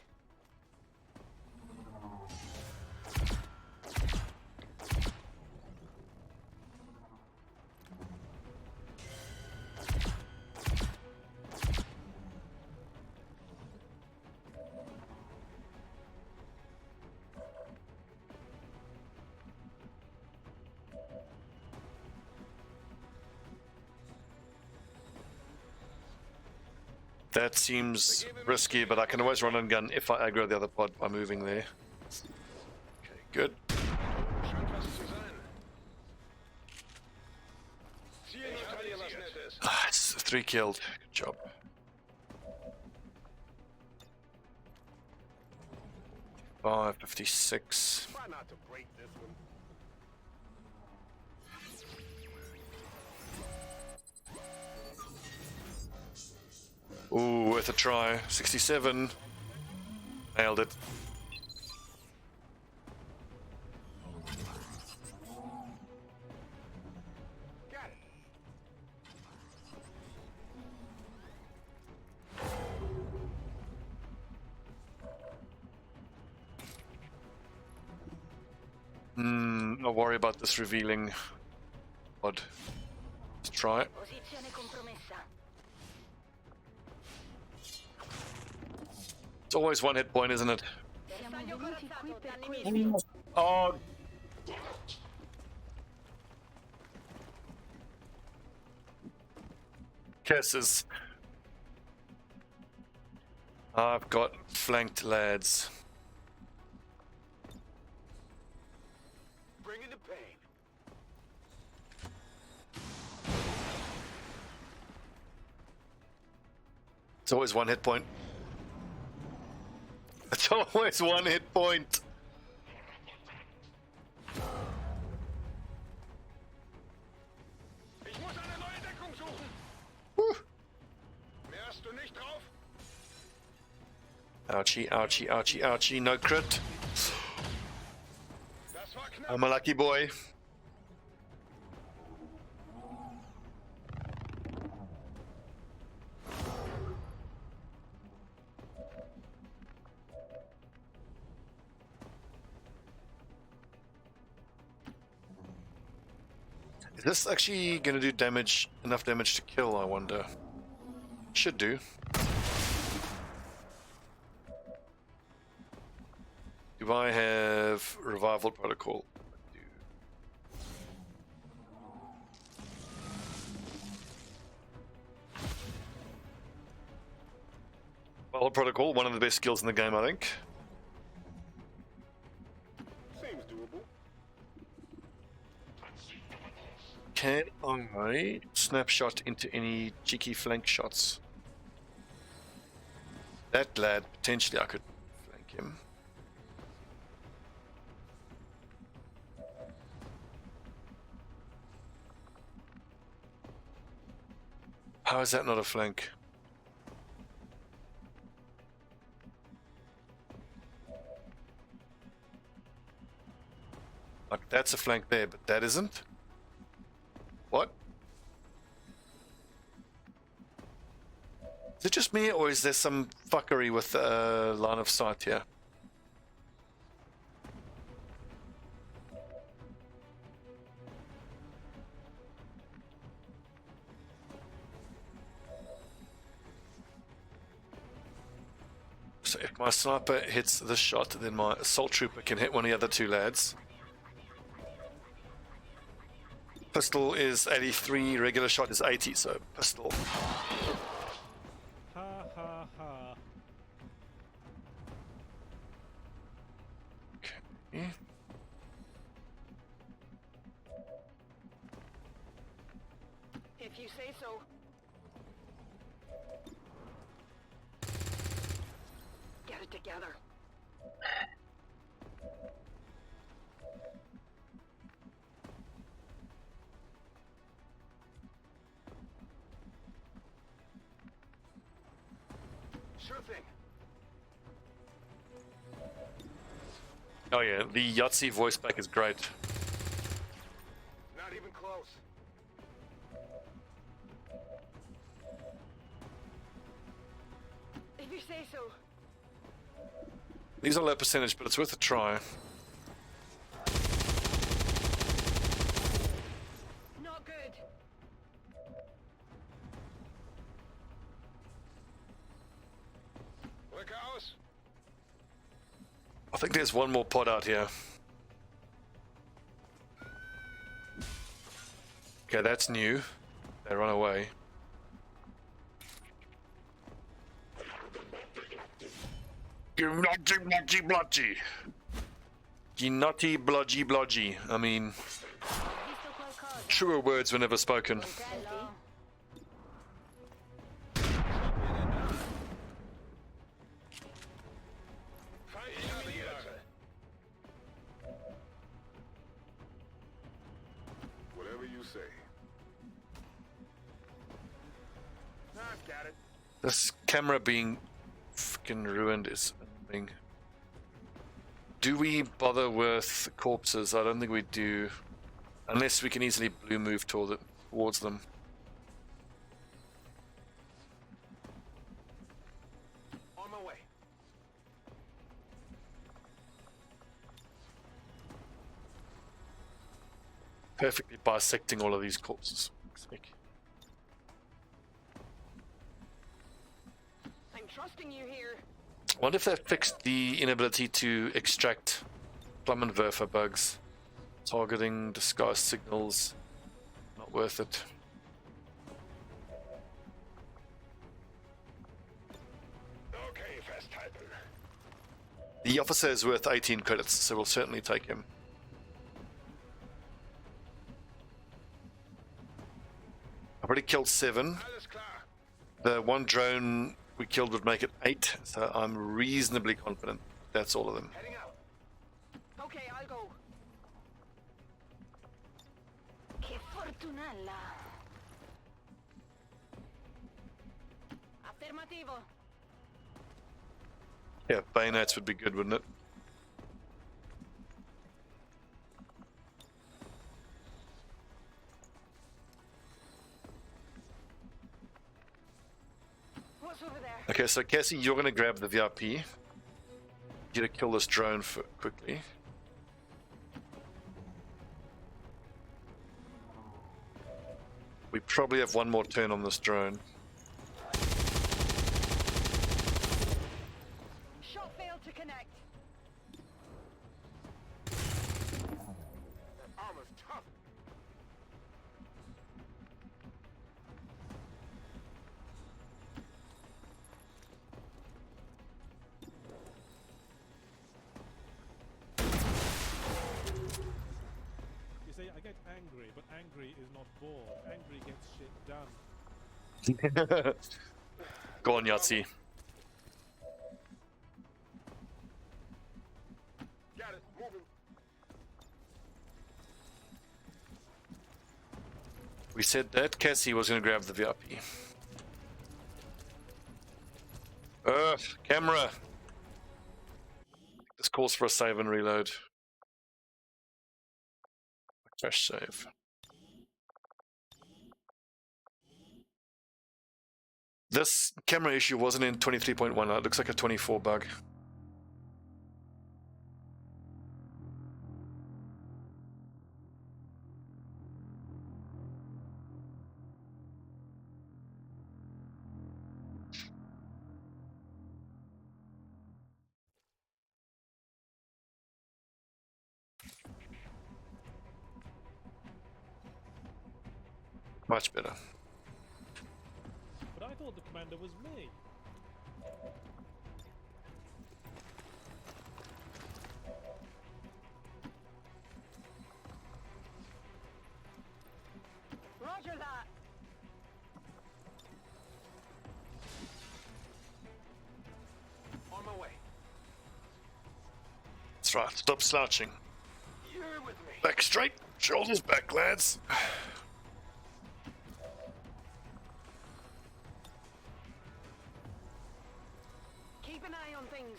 That seems risky, but I can always run and gun if I aggro the other pod by moving there. Okay, good. Ah, it's 3 killed. Good job. Oh, 56. Try not to break this one. Ooh, worth a try. 67. Nailed it. Got it. I'll worry about this revealing pod. Let's try it. Posizione compromessa. It's always 1 hit point, isn't it? Bersaglio corazzato, danni missili. Oh. Kisses. I've got flanked lads. Bring in the pain. It's always 1 hit point. It's always 1 hit point. Ich muss eine neue Deckung suchen. Mehr hast du nicht drauf? Ouchie, ouchie, ouchie, ouchie. No crit. Das war knapp. I'm a lucky boy. Is this actually gonna do damage, enough damage to kill, I wonder? Should do. Do I have revival protocol? I do. Revival protocol, one of the best skills in the game, I think. Seems doable. Can I snapshot into any cheeky flank shots? That lad, potentially I could flank him. How is that not a flank? Like, that's a flank there, but that isn't? What? Is it just me, or is there some fuckery with line of sight here? So if my sniper hits this shot, then my assault trooper can hit one of the other 2 lads. Pistol is 83, regular shot is 80, so pistol. Ha ha ha. Okay. If you say so. Get it together. Sure thing. Oh yeah, the Yahtzee voice back is great. Not even close. If you say so. These are low percentage, but it's worth a try. Not good. Look out! I think there's one more pod out here. Okay, that's new. They run away. Blodgy, blodgy, blodgy. Ginati, blodgy, blodgy. I mean, truer words were never spoken. Whatever you say. I've got it. This camera being freaking ruined is annoying. Do we bother with corpses? I don't think we do. Unless we can easily blue move towards them. On my way. Perfectly bisecting all of these corpses. I'm trusting you here. I wonder if they fixed the inability to extract Flammenwerfer bugs. Targeting, disguise signals, not worth it. Okay, fast typing. The officer is worth 18 credits, so we'll certainly take him. I've already killed 7. Alles klar. The one drone we killed would make it 8, so I'm reasonably confident that's all of them. Heading out. Okay, I'll go. Que fortunella. Affermativo. Yeah, bayonets would be good, wouldn't it? What's over there? Okay, so Cassie, you're going to grab the VIP. You're going to kill this drone quickly. We probably have one more turn on this drone. Shot failed to connect. That armor's tough. You see, I get angry, but angry is not bored. Angry gets shit done. Go on, Yahtzee. Got it. Moving. We said that Cassie was going to grab the VIP. Camera. This calls for a save and reload. Crash save. This camera issue wasn't in 23.1. It looks like a 24 bug. Much better. But I thought the commander was me. Roger that. On my way. That's right. Stop slouching. You're with me. Back straight. Shoulders back, lads. Keep an eye on things.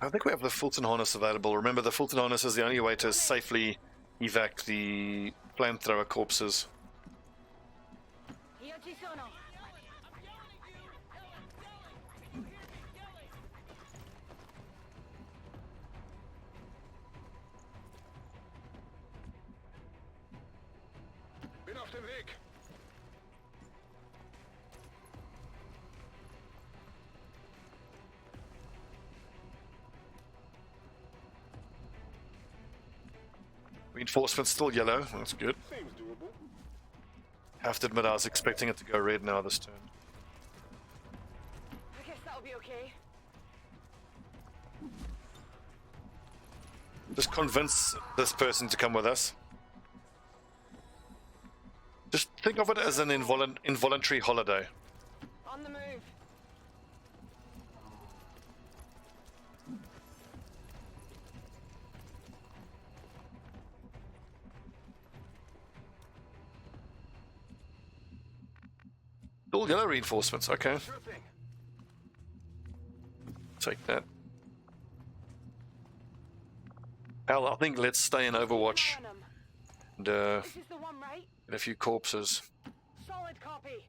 I think we have the Fulton harness available. Remember, the Fulton harness is the only way to safely evac the flamethrower corpses. Io ci sono. Bin auf dem Weg. Reinforcements still yellow. That's good. Seems doable. Have to admit, I was expecting it to go red now this turn. I guess that'll be okay. Just convince this person to come with us. Just think of it as an involuntary holiday. On the move. All yellow reinforcements, okay. Sure thing. Take that. Hell, I think let's stay in Overwatch On 'em. and This is the one, right? get a few corpses. Solid copy.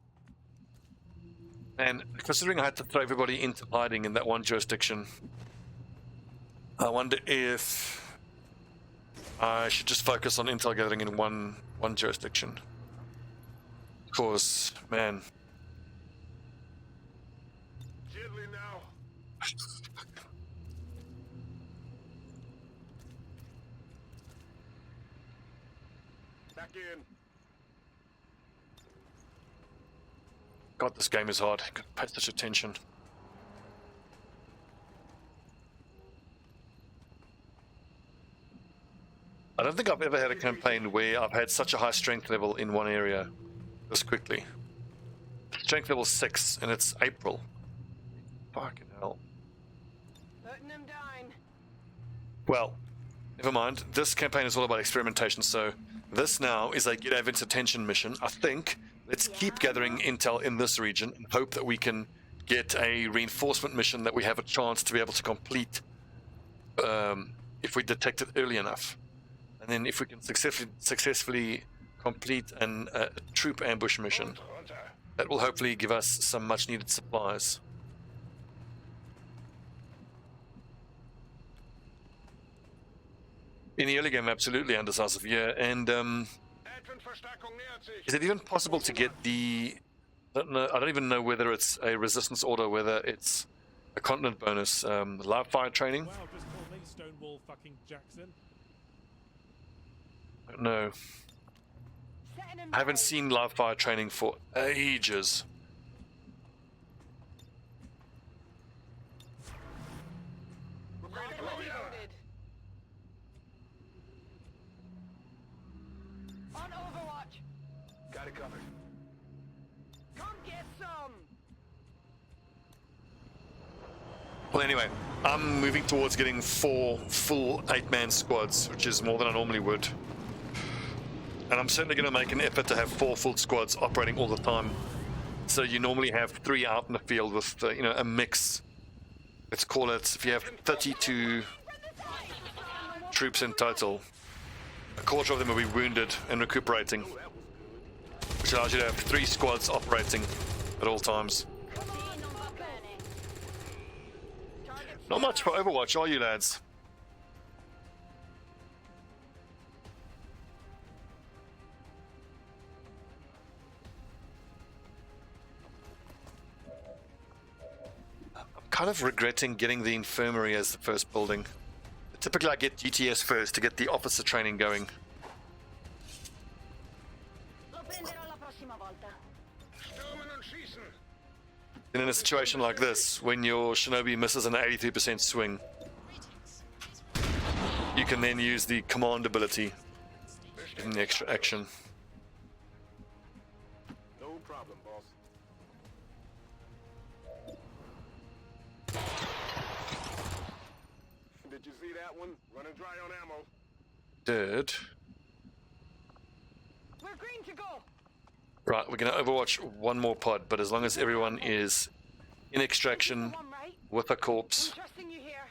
And considering I had to throw everybody into hiding in that one jurisdiction, I wonder if I should just focus on intel gathering in one jurisdiction. Because, man, Gently now. Back in. God, this game is hard. Gotta pay such attention. I don't think I've ever had a campaign where I've had such a high strength level in one area this quickly. Strength level 6, and it's April. Fucking hell. Putting them down. Well, never mind. This campaign is all about experimentation, so this now is a get Avent's attention mission. I think let's keep gathering intel in this region and hope that we can get a reinforcement mission that we have a chance to be able to complete if we detect it early enough. And then if we can successfully complete a troop ambush mission, that will hopefully give us some much needed supplies. In the early game, absolutely undecisive, yeah. And Advent-Verstärkung nähert sich. is it even possible to get the... I don't even know whether it's a resistance order, whether it's a continent bonus. Live fire training? Wow, just call me Stonewall fucking Jackson. I don't know. Setting them I haven't down. seen live fire training for ages. We're ready to Loaded, go, yeah. loaded. On Overwatch. Got it covered. Come get some. Well, anyway, I'm moving towards getting 4 full 8-man squads, which is more than I normally would. And I'm certainly going to make an effort to have 4 full squads operating all the time. So you normally have 3 out in the field with, a mix. Let's call it, if you have 32 troops in total, a quarter of them will be wounded and recuperating, which allows you to have 3 squads operating at all times. Not much for Overwatch, are you, lads? I'm kind of regretting getting the infirmary as the first building. Typically I get GTS first to get the officer training going. Riprenderò la prossima volta. Stürmen und schießen. And in a situation like this, when your Shinobi misses an 83% swing, you can then use the command ability in the extra action. No problem, boss. Did you see that one? Running dry on ammo. Did. We're green to go. Right, we're going to overwatch one more pod, but as long as everyone is in extraction One right. with a corpse, Interesting you here.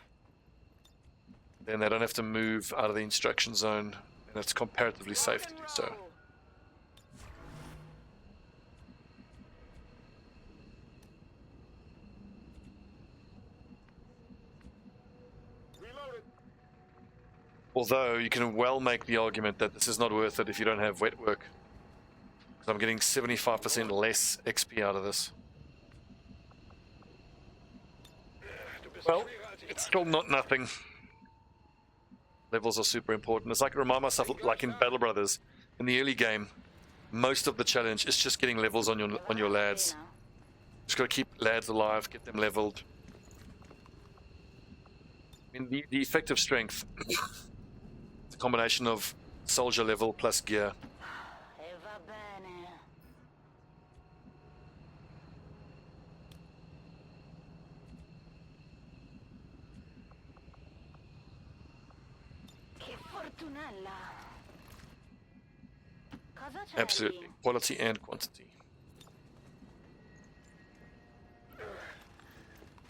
then they don't have to move out of the instruction zone, and it's comparatively safe to do so. Reloaded. Although you can well make the argument that this is not worth it if you don't have wet work. Because I'm getting 75% less XP out of this. Well, it's still not nothing. Levels are super important. It's like I remind myself, like in Battle Brothers, in the early game, most of the challenge is just getting levels on your lads. Just gotta keep lads alive, get them leveled. I mean, the effective strength, it's a combination of soldier level plus gear. E va bene. Che fortunella. Cosa c'è Absolutely. lì? Quality and quantity.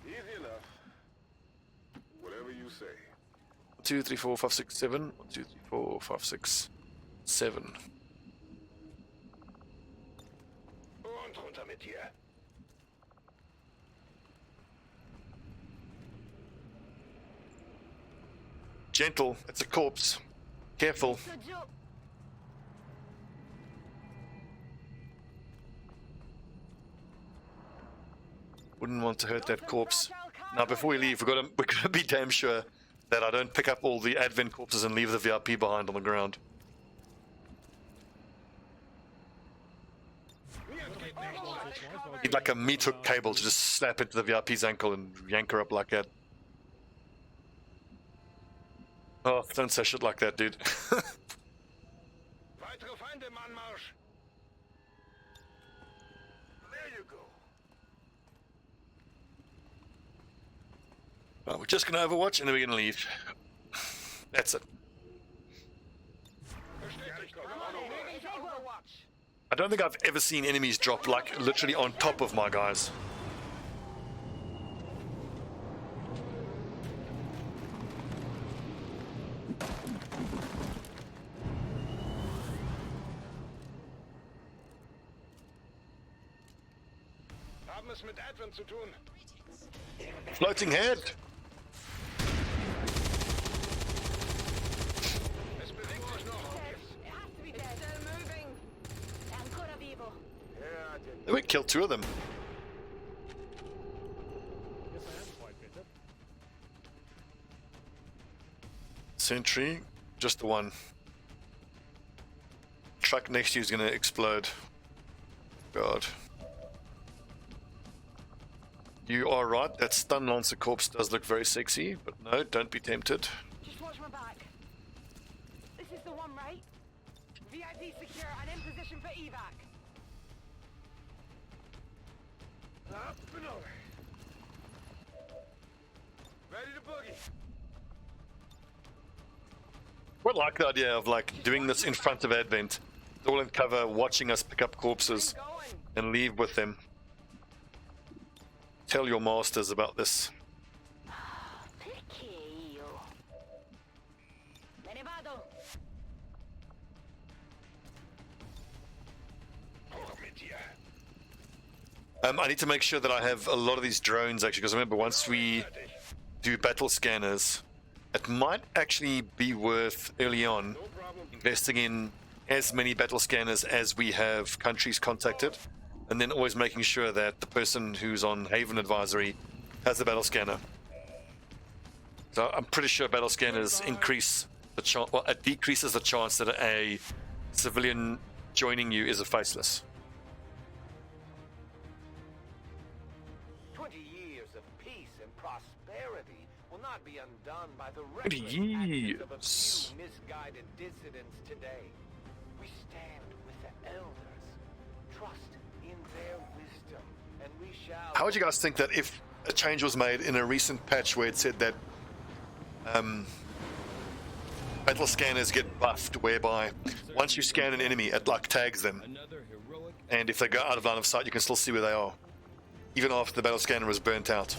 Easy enough. Whatever you say. 1, 2, 3, 4, 5, 6, 7. 1, 2, 3, 4, 5, 6, 7. Und runter mit dir. Gentle, it's a corpse. Careful. Su giù. Wouldn't want to hurt that corpse. Now, before we leave, we're gonna be damn sure that I don't pick up all the advent corpses and leave the VIP behind on the ground. Need like a meat hook cable to just snap into the VIP's ankle and yank her up like that. Oh, don't say shit like that, dude. Weitere Feinde im Anmarsch. There you go. Well, we're just gonna overwatch and then we're gonna leave. That's it. Bestätigt. Overwatch. I don't think I've ever seen enemies drop like literally on top of my guys. Haben es mit Advent zu tun. Floating head. Es bewegt sich noch. It has to be dead. It's still moving. È ancora vivo. Yeah, I did. We killed 2 of them. Yes, I am quite bitter. Sentry, just the one. Truck next to you is gonna explode. God. You are right, that stun lancer corpse does look very sexy, but no, don't be tempted. Just watch my back. This is the one, right? VIP secure and in position for evac. Up and over. Ready to boogie. Quite like the idea of like doing this in front of Advent, all in cover, watching us pick up corpses Going. and leave with them. Tell your masters about this. Perché io? Me ne vado. Hoch mit dir. I need to make sure that I have a lot of these drones actually, because remember, once we do battle scanners, it might actually be worth early on No problem. investing in as many battle scanners as we have countries contacted, and then always making sure that the person who's on Haven Advisory has the battle scanner. So I'm pretty sure battle scanners increase the chance, well, it decreases the chance that a civilian joining you is a faceless. 20 years of peace and prosperity will not be undone by the 20 reckless actions of a years. few misguided dissidents today. We stand with the elders. Trust in their wisdom, and we shall... How would you guys think that if a change was made in a recent patch where it said that battle scanners get buffed, whereby once you scan an enemy, it like tags them, Another heroic and if they go out of line of sight, you can still see where they are, even after the battle scanner is burnt out.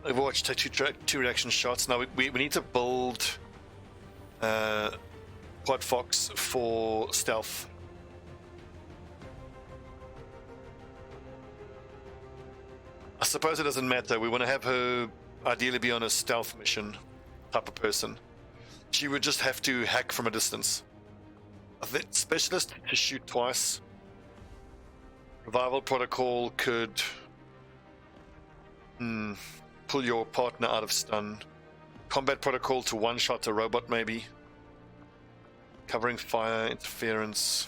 Overwatch, take two reaction shots. Now we need to build Quad Fox for stealth. I suppose it doesn't matter. We want to have her ideally be on a stealth mission type of person. She would just have to hack from a distance. I think specialist to shoot twice. Revival protocol could pull your partner out of stun. Combat protocol to one-shot a robot maybe. Covering fire, interference.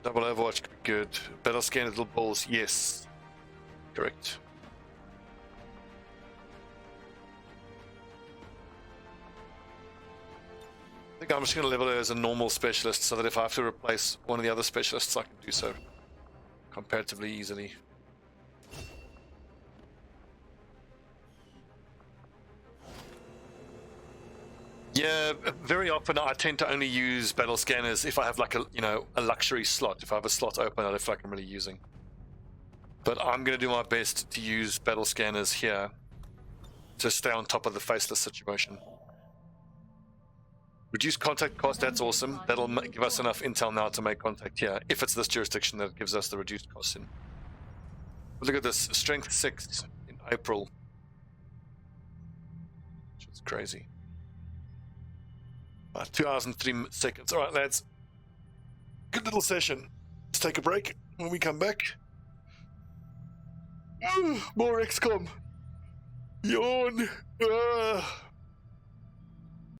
Double Overwatch could be good. Battle scan little balls, yes. Correct. I think I'm just going to level her as a normal specialist so that if I have to replace one of the other specialists, I can do so comparatively easily. Yeah, very often I tend to only use battle scanners if I have like a luxury slot. If I have a slot open, I don't feel like I'm really using. But I'm going to do my best to use battle scanners here to stay on top of the faceless situation. Reduce contact cost, that's awesome. That'll give us enough intel now to make contact here. If it's this jurisdiction that gives us the reduced cost in. But look at this, strength 6 in April. Which is crazy. 2 hours and 3 seconds. Alright lads, good little session. Let's take a break. When we come back, more XCOM. Yawn.